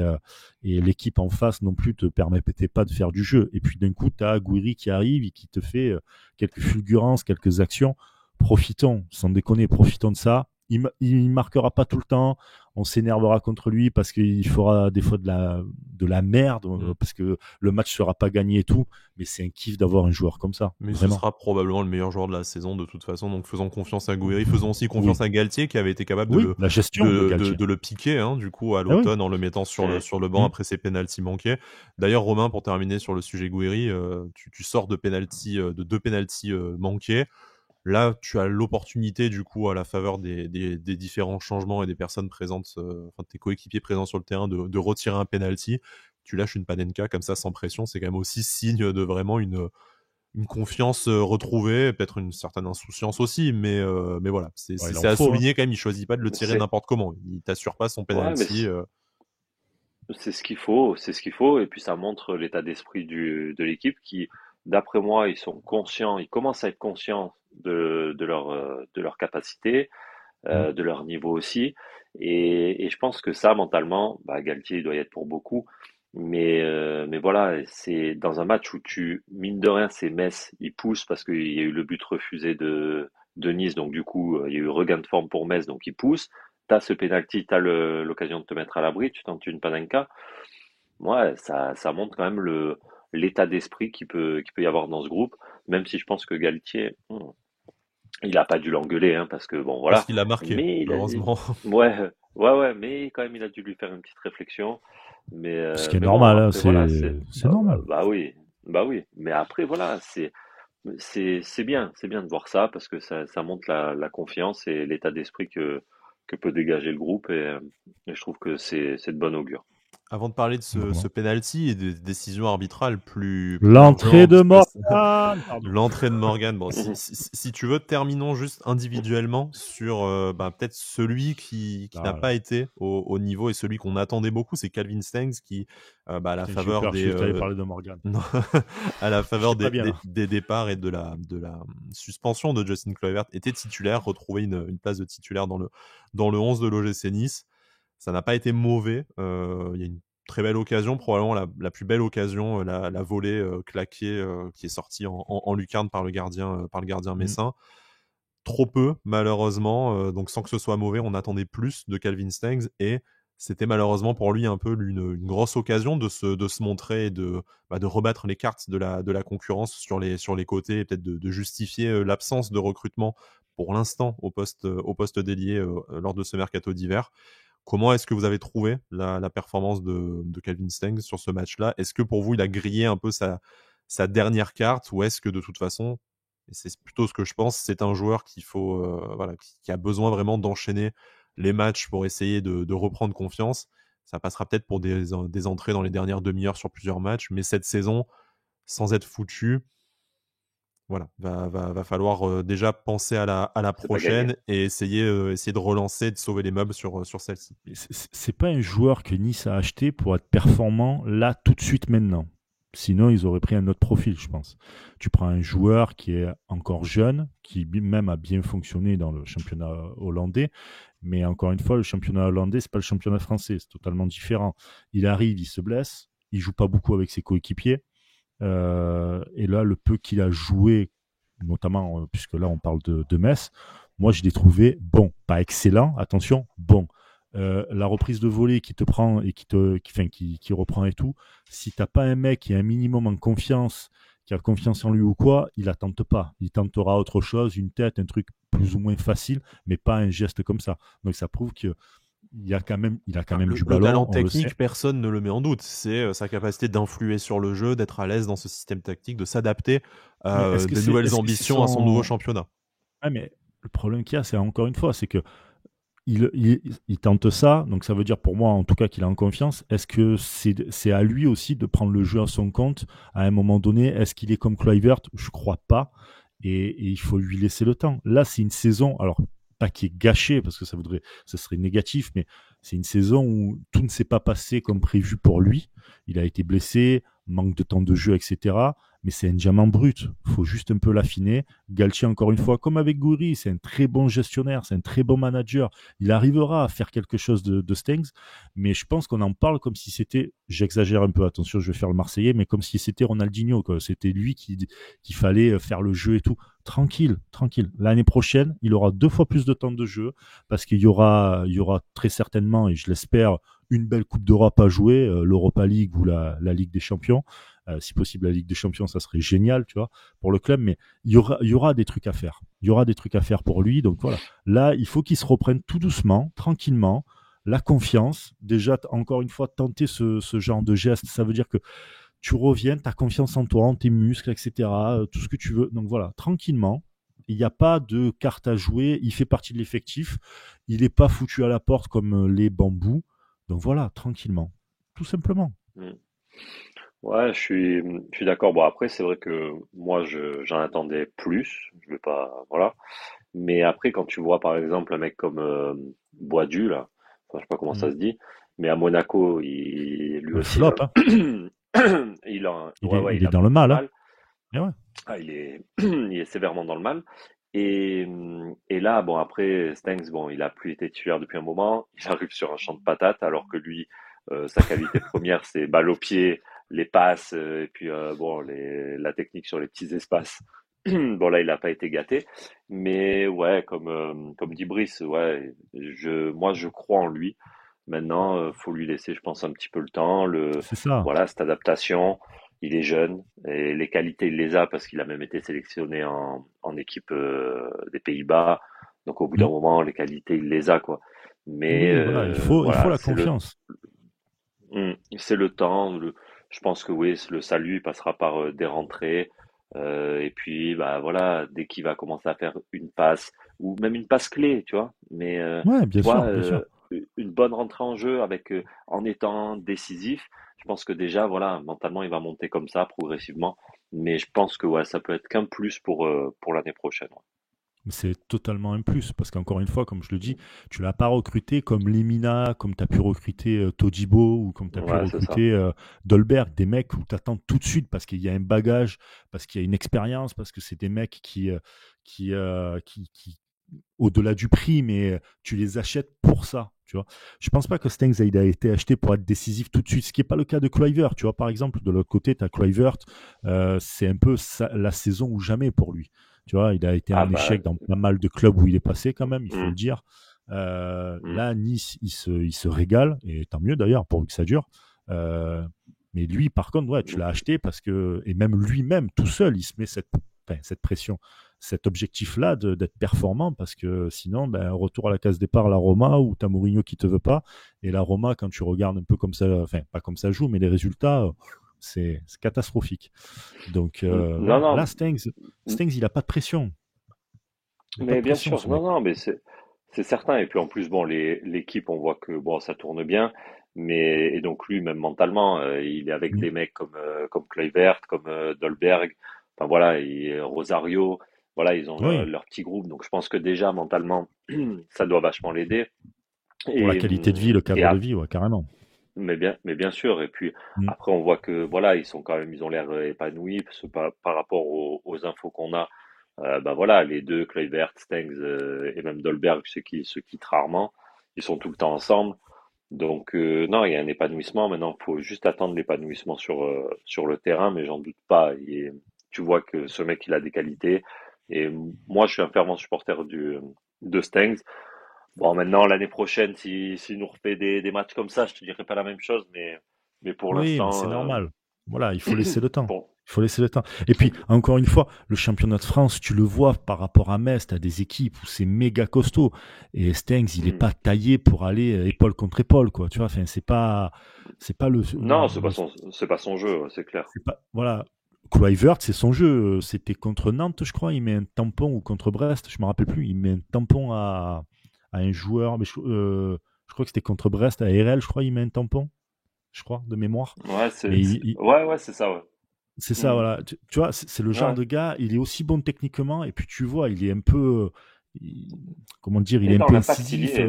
S2: l'équipe en face non plus te permettait pas de faire du jeu. Et puis d'un coup, tu as Gouiri qui arrive et qui te fait quelques fulgurances, quelques actions. Profitons, sans déconner, profitons de ça. Il marquera pas tout le temps, on s'énervera contre lui parce qu'il fera des fois de la merde,
S1: Mm.
S2: parce que le match sera pas gagné et tout, mais c'est un kiff d'avoir un joueur comme ça,
S1: Mais ce
S2: vraiment.
S1: sera probablement le meilleur joueur de la saison de toute façon. Donc faisons confiance à Gouiri. Faisons aussi confiance
S2: Oui,
S1: à Galtier qui avait été capable
S2: oui, la gestion de Galtier.
S1: de le piquer du coup à
S2: Ah oui.
S1: l'automne en le mettant
S3: Hmm.
S1: sur le banc
S2: Mm.
S1: après ses pénaltys manqués. D'ailleurs, Romain, pour terminer sur le sujet Gouiri, tu sors de deux pénaltys manqués. Là, tu as l'opportunité, du coup, à la faveur des différents changements et des personnes présentes, enfin, tes coéquipiers présents sur le terrain, de retirer un penalty. Tu lâches une Panenka comme ça sans pression. C'est quand même aussi signe de vraiment une confiance retrouvée, peut-être une certaine insouciance aussi, mais voilà.
S2: Ouais, il en
S1: C'est à
S2: faut, hein.
S1: souligner quand même. Il choisit pas de le tirer
S3: C'est,
S1: n'importe comment. Il t'assure pas son
S3: ouais, mais
S1: penalty.
S3: c'est ce qu'il faut, c'est ce qu'il faut, et puis ça montre l'état d'esprit de l'équipe qui, d'après moi, ils sont conscients, ils commencent à être conscients de leur capacité,
S2: Mm.
S3: de leur niveau aussi, et je pense que ça, mentalement, bah, Galtier, il doit y être pour beaucoup, mais voilà, c'est dans un match où mine de rien, c'est Metz, il pousse parce qu'il y a eu le but refusé de Nice, donc du coup, il y a eu regain de forme pour Metz, donc il pousse. T'as ce penalty, t'as l'occasion de te mettre à l'abri, tu tentes une panenka. Ouais, ça montre quand même l'état d'esprit qui peut y avoir dans ce groupe, même si je pense que Galtier, il a pas dû l'engueuler, hein, parce que bon,
S1: Parce
S3: voilà.
S1: qu'il a marqué,
S3: Mais
S1: heureusement.
S3: ouais, ouais, mais quand même, il a dû lui faire une petite réflexion.
S2: Ce qui est
S3: Mais bon,
S2: normal, hein,
S3: après, voilà,
S2: c'est normal.
S3: bah oui. Mais après, voilà, c'est bien de voir ça, parce que ça montre la confiance et l'état d'esprit que peut dégager le groupe, et je trouve que c'est de bon augure.
S1: Avant de parler de ce penalty et des décisions arbitrales plus
S2: l'entrée de
S1: urgentes,
S2: Morgan.
S1: l'entrée de Morgan. Bon, si tu veux, terminons juste individuellement sur peut-être celui qui n'a pas été au niveau et celui qu'on attendait beaucoup, c'est Calvin Stengs qui, à la faveur des
S2: parler de Morgan.
S1: à la faveur des départs et de la suspension de Justin Kluivert, était titulaire, retrouvait une place de titulaire dans le 11 de l'OGC Nice. Ça n'a pas été mauvais. Il y a une très belle occasion, probablement la plus belle occasion, la volée claquée qui est sortie en lucarne par le gardien messin. Trop peu, malheureusement. Donc sans que ce soit mauvais, on attendait plus de Calvin Stengs et c'était malheureusement pour lui un peu une grosse occasion de se montrer et de rebattre les cartes de la concurrence sur les côtés et peut-être de justifier l'absence de recrutement pour l'instant au poste d'ailier lors de ce mercato d'hiver. Comment est-ce que vous avez trouvé la performance de Calvin Stengs sur ce match-là? Est-ce que pour vous, il a grillé un peu sa dernière carte ou est-ce que de toute façon, et c'est plutôt ce que je pense, c'est un joueur qui a besoin vraiment d'enchaîner les matchs pour essayer de reprendre confiance. Ça passera peut-être pour des entrées dans les dernières demi-heures sur plusieurs matchs, mais cette saison, sans être foutu, voilà, va falloir déjà penser à la prochaine et essayer de relancer, de sauver les meubles sur celle-ci.
S2: C'est pas un joueur que Nice a acheté pour être performant là tout de suite maintenant. Sinon, ils auraient pris un autre profil, je pense. Tu prends un joueur qui est encore jeune, qui même a bien fonctionné dans le championnat hollandais, mais encore une fois, le championnat hollandais, c'est pas le championnat français, c'est totalement différent. Il arrive, il se blesse, il joue pas beaucoup avec ses coéquipiers. Et là, le peu qu'il a joué, notamment puisque là on parle de Metz, moi je l'ai trouvé bon, pas excellent, attention, bon. La reprise de volée qui te prend et qui reprend et tout, si t'as pas un mec qui est un minimum en confiance, qui a confiance en lui ou quoi, il la tente pas. Il tentera autre chose, une tête, un truc plus ou moins facile, mais pas un geste comme ça. Donc ça prouve que il a quand même du ballon.
S1: Le talent technique, personne ne le met en doute. C'est sa capacité d'influer sur le jeu, d'être à l'aise dans ce système tactique, de s'adapter à de nouvelles ambitions à son nouveau championnat.
S2: Ah, mais le problème qu'il y a, c'est encore une fois, c'est que il tente ça, donc ça veut dire pour moi en tout cas qu'il a en confiance. Est-ce que c'est à lui aussi de prendre le jeu à son compte à un moment donné? Est-ce qu'il est comme Kluivert? Je crois pas. Et il faut lui laisser le temps. Là, c'est une saison, alors pas qui est gâchée, parce que ça serait négatif, mais c'est une saison où tout ne s'est pas passé comme prévu pour lui. Il a été blessé, manque de temps de jeu, etc. Mais c'est un diamant brut. Il faut juste un peu l'affiner. Galtier, encore une fois, comme avec Gouiri, c'est un très bon gestionnaire, c'est un très bon manager. Il arrivera à faire quelque chose de Stengs, mais je pense qu'on en parle comme si c'était, j'exagère un peu, attention, je vais faire le Marseillais, mais comme si c'était Ronaldinho, quoi. C'était lui qu'il fallait faire le jeu et tout. Tranquille. L'année prochaine, il aura 2 fois plus de temps de jeu parce qu'il y aura très certainement, et je l'espère, une belle Coupe d'Europe à jouer, l'Europa League ou la Ligue des Champions. Si possible, la Ligue des Champions, ça serait génial, tu vois, pour le club, mais il y aura des trucs à faire. Il y aura des trucs à faire pour lui. Donc voilà. Là, il faut qu'il se reprenne tout doucement, tranquillement. La confiance. Déjà, encore une fois, tenter ce genre de geste, ça veut dire que tu reviens, tu as confiance en toi, en tes muscles, etc. Tout ce que tu veux. Donc voilà, tranquillement. Il n'y a pas de carte à jouer. Il fait partie de l'effectif. Il n'est pas foutu à la porte comme les bambous. Donc voilà, tranquillement. Tout simplement.
S3: Ouais, je suis d'accord. Bon, après, c'est vrai que moi, j'en attendais plus. Je vais pas, voilà. Mais après, quand tu vois, par exemple, un mec comme Boadu, là, enfin, je sais pas comment ça se dit, mais à Monaco, lui
S2: Le
S3: aussi,
S2: flop, hein.
S3: il
S2: est dans le mal. Hein. Et ouais.
S3: Ah, il est sévèrement dans le mal. Et là, bon, après, Stengs, bon, il a plus été titulaire depuis un moment. Il arrive sur un champ de patates, alors que lui, sa qualité première, c'est balle au pied, les passes, et puis bon, la technique sur les petits espaces. Bon, là, il n'a pas été gâté. Mais ouais, comme dit Brice, ouais, moi, je crois en lui. Maintenant, faut lui laisser, je pense, un petit peu le temps.
S2: C'est ça.
S3: Voilà, cette adaptation. Il est jeune et les qualités, il les a parce qu'il a même été sélectionné en équipe des Pays-Bas. Donc au bout d'un moment, les qualités, il les a, quoi. Mais
S2: voilà, il faut la confiance.
S3: C'est le temps. Je pense que oui, le salut il passera par des rentrées. Et puis, bah voilà, dès qu'il va commencer à faire une passe ou même une passe clé, tu vois. Mais
S2: ouais, bien
S3: tu vois,
S2: sûr, bien sûr.
S3: une bonne rentrée en jeu avec en étant décisif, je pense que déjà, voilà, mentalement, il va monter comme ça progressivement. Mais je pense que ouais, ça peut être qu'un plus pour l'année prochaine.
S2: C'est totalement un plus, parce qu'encore une fois, comme je le dis, tu l'as pas recruté comme Lemina, comme tu as pu recruter Todibo ou comme tu as pu
S3: Ouais, c'est ça.
S2: recruter Dolberg, des mecs où tu attends tout de suite parce qu'il y a un bagage, parce qu'il y a une expérience, parce que c'est des mecs qui au-delà du prix, mais tu les achètes pour ça. Tu vois. Je pense pas que Stengs a été acheté pour être décisif tout de suite, ce qui n'est pas le cas de Kluivert. Tu vois, par exemple, de l'autre côté, tu as Kluivert, c'est un peu la saison ou jamais pour lui. Tu vois, il a été
S3: Ah
S2: un
S3: bah,
S2: échec dans pas mal de clubs où il est passé quand même, il faut le
S3: hum,
S2: dire.
S3: hum,
S2: Là, Nice, il se régale, et tant mieux d'ailleurs, pourvu que ça dure. Euh, mais lui, par contre, ouais, tu
S3: hum,
S2: l'as acheté parce que, et même lui-même, tout seul, il se met cette pression, cet objectif-là d'être performant, parce que sinon, ben, retour à la case départ, la Roma, où tu as Mourinho qui te veut pas. Et la Roma, quand tu regardes un peu comme ça, enfin, pas comme ça joue, mais les résultats, c'est catastrophique. Donc
S3: Non,
S2: voilà, là,
S3: non,
S2: Stengs, il n'a pas de pression. Il n'a pas de
S3: mais bien
S2: pression,
S3: sûr,
S2: ce
S3: non,
S2: mec.
S3: non, mais c'est certain. Et puis en plus, bon, l'équipe, on voit que bon, ça tourne bien, mais et donc lui, même mentalement, il est avec
S2: Mm.
S3: des mecs comme Kluivert, comme Dolberg, enfin voilà, et Rosario, voilà, ils ont
S2: Oui,
S3: leur petit groupe. Donc je pense que déjà mentalement, ça doit vachement l'aider.
S2: pour la
S3: Et
S2: qualité de vie, le
S3: et
S2: cadre de vie, ouais, carrément.
S3: mais bien sûr. Et puis
S2: Mm.
S3: après, on voit que voilà, ils sont quand même, ils ont l'air épanouis parce que par rapport aux infos qu'on a. Bah voilà, les deux, Kluivert, Stengs et même Dolberg, se quittent rarement. Ils sont tout le temps ensemble. Donc non, il y a un épanouissement. Maintenant, il faut juste attendre l'épanouissement sur le terrain, mais j'en doute pas. Tu vois que ce mec, il a des qualités. Et moi, je suis un fervent supporter de Stengs. Bon, maintenant, l'année prochaine, s'il nous refait des matchs comme ça, je te dirai pas la même chose, mais pour
S2: Oui, mais c'est
S3: l'instant,
S2: normal. Voilà, il faut laisser le temps.
S3: bon,
S2: Il faut laisser le temps. Et puis, encore une fois, le championnat de France, tu le vois par rapport à Metz, tu as des équipes où c'est méga costaud. Et Stengs, il n'est pas taillé pour aller épaule contre épaule, quoi. Tu vois, enfin, c'est pas
S3: non, c'est pas son jeu, c'est clair.
S2: c'est pas, voilà. Kluivert, c'est son jeu. C'était contre Nantes, je crois. Il met un tampon ou contre Brest, je me rappelle plus. Il met un tampon à un joueur. Mais je crois que c'était contre Brest, à RL, je crois. Il met un tampon, je crois, de mémoire.
S3: Ouais,
S2: Mais
S3: ouais, c'est ça, ouais.
S2: c'est ça,
S3: Mm.
S2: voilà. Tu vois, c'est le genre
S3: Ouais.
S2: de gars, il est aussi bon techniquement, et puis tu vois, il est un peu, comment dire, il est
S3: Et
S2: un
S3: dans
S2: peu
S3: l'impact, il y
S2: incisif.
S3: est.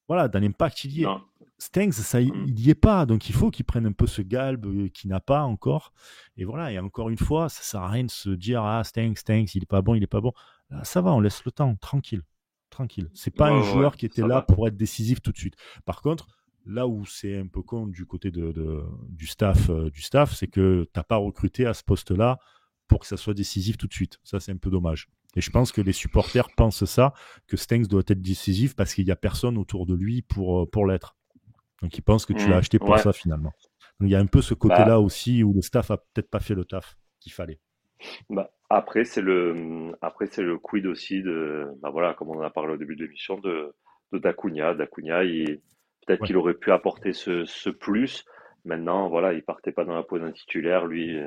S2: Voilà, dans l'impact, il y est.
S3: Non.
S2: Stengs, ça,
S3: Mm.
S2: il y est pas, donc il faut qu'il prenne un peu ce galbe qu'il n'a pas encore. Et voilà, et encore une fois, ça sert à rien de se dire, ah, Stengs, il est pas bon, il est pas bon. Là, ça va, on laisse le temps, tranquille, tranquille. C'est
S3: Ouais,
S2: pas un
S3: ouais,
S2: joueur qui était
S3: ça
S2: là
S3: va.
S2: pour être décisif tout de suite. Par contre, là où c'est un peu con du côté du staff, c'est que t'as pas recruté à ce poste-là pour que ça soit décisif tout de suite. Ça, c'est un peu dommage. Et je pense que les supporters pensent ça, que Stengs doit être décisif parce qu'il y a personne autour de lui pour l'être. Donc ils pensent que tu l'as
S3: Mm.
S2: acheté pour
S3: Ouais.
S2: ça finalement. Donc il y a un peu ce
S3: Bah,
S2: côté-là aussi où le staff a peut-être pas fait le taf qu'il fallait.
S3: bah, après, c'est le quid aussi bah voilà, comme on en a parlé au début de l'émission, de Dacunia. Dacunia, peut-être
S2: Ouais.
S3: qu'il aurait pu apporter ce plus. Maintenant, voilà, il partait pas dans la peau d'un titulaire. Lui,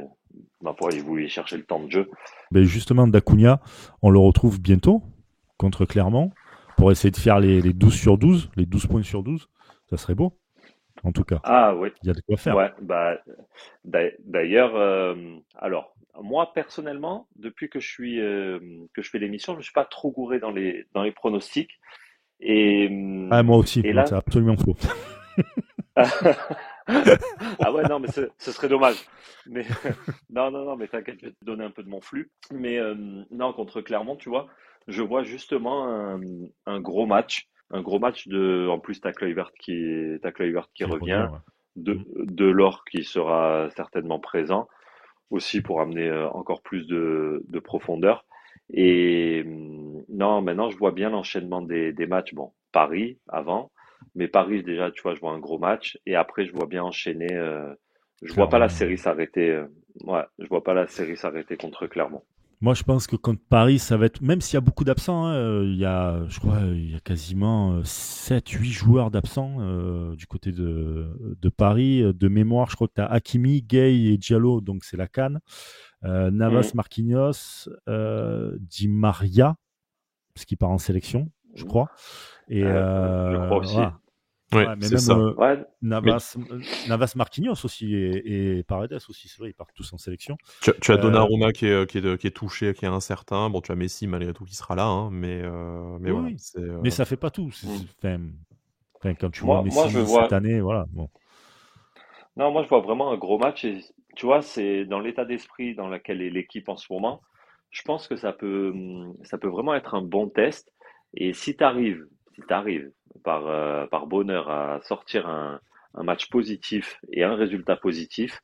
S3: ma foi, il voulait chercher le temps de jeu.
S2: Ben justement, Dacunia, on le retrouve bientôt contre Clermont pour essayer de faire les 12 sur 12, les 12 points sur 12. Ça serait beau, en tout cas.
S3: Ah oui,
S2: Il y a de quoi faire.
S3: ouais, bah d'ailleurs, alors moi personnellement, depuis que je fais l'émission, je me suis pas trop gouré dans les pronostics et
S2: Ah, moi aussi,
S3: et
S2: moi,
S3: là
S2: c'est absolument faux.
S3: ah ouais non mais ce serait dommage. Mais non non non mais t'inquiète, je vais te donner un peu de mon flux. Mais non contre Clermont, tu vois, je vois justement un gros match de en plus t'as Kluivert qui
S2: Qui revient,
S3: revient,
S2: ouais. Mm.
S3: de l'or qui sera certainement présent aussi pour amener encore plus de profondeur. Et non, maintenant je vois bien l'enchaînement des matchs. Bon, Paris avant, mais Paris déjà, tu vois, je vois un gros match et après je vois bien enchaîner. Je vois pas la
S2: Clermont, ouais.
S3: série s'arrêter. Ouais, je vois pas la série s'arrêter contre Clermont.
S2: Moi, je pense que contre Paris, ça va être, même s'il y a beaucoup d'absents, hein, il y a, je crois, il y a quasiment 7-8 joueurs d'absents du côté de Paris. De mémoire, je crois que tu as Hakimi, Gay et Diallo, donc c'est la CAN. Navas,
S3: Mhm.
S2: Marquinhos, Di Maria, parce qu'il part en sélection, je crois. Et
S3: Je crois aussi.
S2: voilà.
S1: Ouais,
S2: mais
S1: c'est
S2: même
S1: ça.
S2: Navas Marquinhos aussi et Paredes aussi, c'est vrai, ils partent tous en sélection.
S1: Tu as Donnarumma qui est touché, qui est incertain. Bon, tu as Messi malgré tout qui sera là, hein, mais voilà.
S2: Oui. Mais ça fait pas tout. Quand tu vois
S3: Moi, je
S2: Messi cette
S3: vois.
S2: année, voilà. Bon.
S3: Non, moi, je vois vraiment un gros match. Et, tu vois, c'est dans l'état d'esprit dans lequel est l'équipe en ce moment. Je pense que ça peut vraiment être un bon test. Et si t'arrives par bonheur à sortir un match positif et un résultat positif,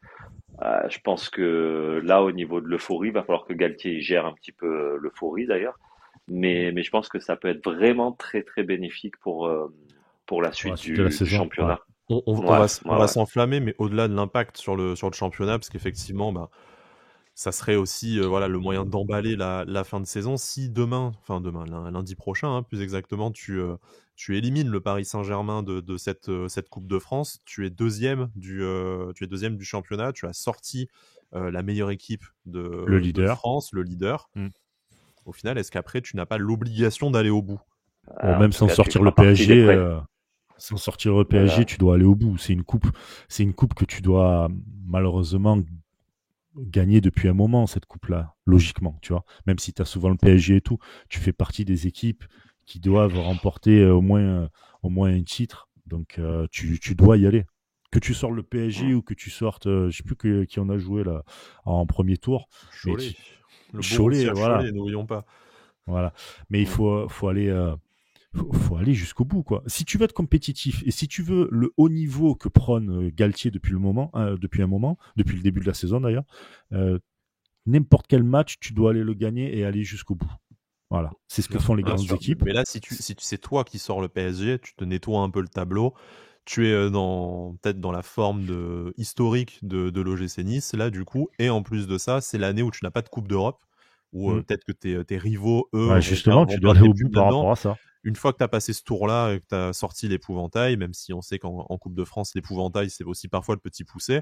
S3: je pense que là, au niveau de l'euphorie, il va falloir que Galtier gère un petit peu l'euphorie d'ailleurs. Mais je pense que ça peut être vraiment très, très bénéfique pour la
S2: Pour la
S3: suite
S2: suite de la
S3: du
S2: saison, ouais.
S3: championnat.
S1: On
S3: Ouais,
S1: on
S3: ouais,
S1: va
S3: ouais.
S1: s'enflammer, mais au-delà de l'impact sur le championnat, parce qu'effectivement, bah, ça serait aussi voilà, le moyen d'emballer la fin de saison. Si demain, lundi prochain, hein, plus exactement, tu élimines le Paris Saint-Germain de cette Coupe de France, tu es deuxième du championnat, tu as sorti la meilleure équipe
S2: Le
S1: de
S2: leader.
S1: France, le leader.
S2: Mm.
S1: Au final, est-ce qu'après, tu n'as pas l'obligation d'aller au bout?
S2: Bon,
S3: En
S2: même
S3: tout
S2: sans
S3: cas, tu
S2: sortir le
S3: feras partie des
S2: PSG,
S3: prêts. Voilà.
S2: tu dois aller au bout. C'est une coupe que tu dois malheureusement gagner depuis un moment, cette coupe-là, logiquement, tu vois. Même si tu as souvent le PSG et tout, tu fais partie des équipes qui doivent remporter au moins un titre. Donc, tu dois y aller. Que tu sortes le PSG
S3: Mm.
S2: ou que tu sortes, je sais plus qui on a joué là en premier tour, mais
S1: Cholet. Le
S2: Cholet,
S1: Borussia
S2: voilà,
S1: Cholet, n'oublions pas.
S2: voilà. Mais il
S3: Mm.
S2: faut aller, faut aller jusqu'au bout, quoi. Si tu veux être compétitif et si tu veux le haut niveau que prône Galtier depuis depuis un moment, depuis le début de la saison d'ailleurs, euh, n'importe quel match, tu dois aller le gagner et aller jusqu'au bout. Voilà, c'est ce que font les
S1: Bien
S2: grandes
S1: sûr.
S2: équipes.
S1: Mais là, si c'est toi qui sors le PSG, tu te nettoies un peu le tableau. Tu es peut-être dans la forme historique de l'OGC Nice, là, du coup. Et en plus de ça, c'est l'année où tu n'as pas de Coupe d'Europe, où
S2: Mm.
S1: peut-être que tes rivaux, eux,
S2: Ouais, justement,
S1: vont
S2: tu dois
S1: perdre
S2: aller
S1: des
S2: au bout
S1: pubs
S2: par
S1: là-dedans.
S2: rapport à ça.
S1: Une fois que tu as passé ce tour-là et que tu as sorti l'épouvantail, même si on sait qu'en Coupe de France, l'épouvantail, c'est aussi parfois le petit poussé,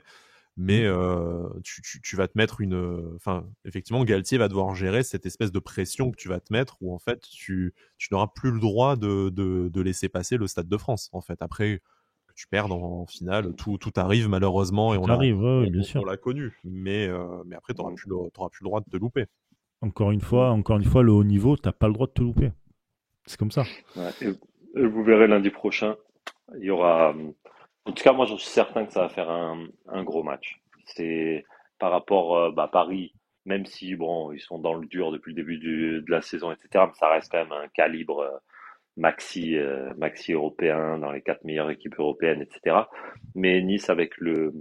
S2: Mm.
S1: mais tu vas te mettre enfin, effectivement, Galtier va devoir gérer cette espèce de pression que tu vas te mettre où, en fait, tu n'auras plus le droit de laisser passer le Stade de France, en fait. Après, que tu perdes en finale, tout arrive malheureusement et
S2: Tout arrive, ouais, bien
S1: on
S2: sûr.
S1: l'a connu. Mais après, tu n'auras
S3: Mm.
S1: plus le droit de te louper.
S3: Mm.
S2: Encore une fois, le haut niveau, t'as pas le droit de te louper. C'est comme ça.
S3: Ouais. Et vous verrez lundi prochain, il y aura. En tout cas, moi, je suis certain que ça va faire un gros match. C'est par rapport à Paris, même si bon, ils sont dans le dur depuis le début de la saison, etc. Mais ça reste quand même un calibre maxi européen dans les quatre meilleures équipes européennes, etc. Mais Nice avec le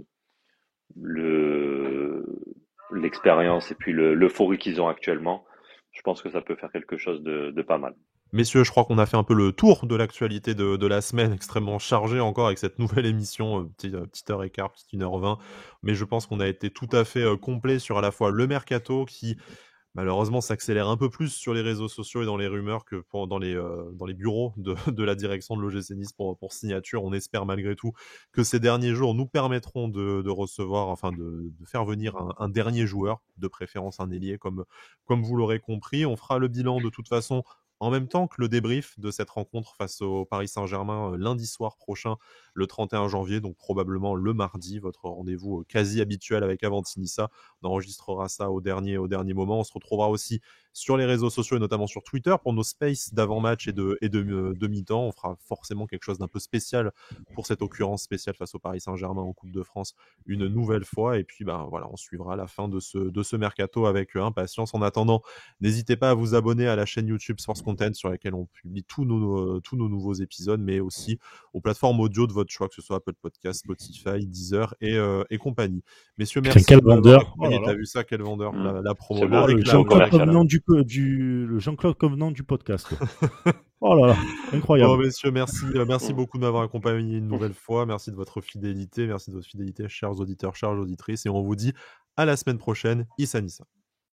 S3: l'expérience et puis l'euphorie qu'ils ont actuellement, je pense que ça peut faire quelque chose de pas mal.
S1: Messieurs, je crois qu'on a fait un peu le tour de l'actualité de la semaine, extrêmement chargée encore avec cette nouvelle émission, petite heure et quart, petite 1h20. Mais je pense qu'on a été tout à fait complet sur à la fois le mercato qui malheureusement s'accélère un peu plus sur les réseaux sociaux et dans les rumeurs que dans les bureaux de la direction de l'OGC Nice pour signature. On espère malgré tout que ces derniers jours nous permettront de recevoir, enfin de faire venir un dernier joueur, de préférence un ailier comme vous l'aurez compris. On fera le bilan de toute façon en même temps que le débrief de cette rencontre face au Paris Saint-Germain lundi soir prochain, le 31 janvier, donc probablement le mardi, votre rendez-vous quasi habituel avec Avantinissa. On enregistrera ça au dernier moment. On se retrouvera aussi sur les réseaux sociaux et notamment sur Twitter pour nos spaces d'avant-match et de mi-temps. On fera forcément quelque chose d'un peu spécial pour cette occurrence spéciale face au Paris Saint-Germain en Coupe de France une nouvelle fois. Et puis, voilà, on suivra la fin de ce mercato avec impatience. En attendant, n'hésitez pas à vous abonner à la chaîne YouTube Sports Content sur laquelle on publie tous nos nouveaux épisodes, mais aussi aux plateformes audio de votre choix, que ce soit Apple Podcast, Spotify, Deezer et compagnie. Messieurs,
S2: Putain,
S1: merci
S2: quel
S1: de m'avoir
S2: vendeur. Oh
S1: accompagné.
S2: là
S1: T'as
S2: là.
S1: vu ça, quel vendeur,
S3: Mm.
S1: la promo,
S3: C'est
S1: le
S3: beau,
S2: Le
S3: c'est beau
S1: réclame, le
S2: Jean-Claude
S3: commercial.
S1: réclame.
S2: Covenant le Jean-Claude Covenant du podcast, quoi. Oh là là,
S1: Bon,
S2: incroyable.
S1: messieurs, merci
S3: Mm.
S1: beaucoup de m'avoir accompagné une nouvelle fois. Merci de votre fidélité, chers auditeurs, chères auditrices, et on vous dit à la semaine prochaine. Issa Nissa.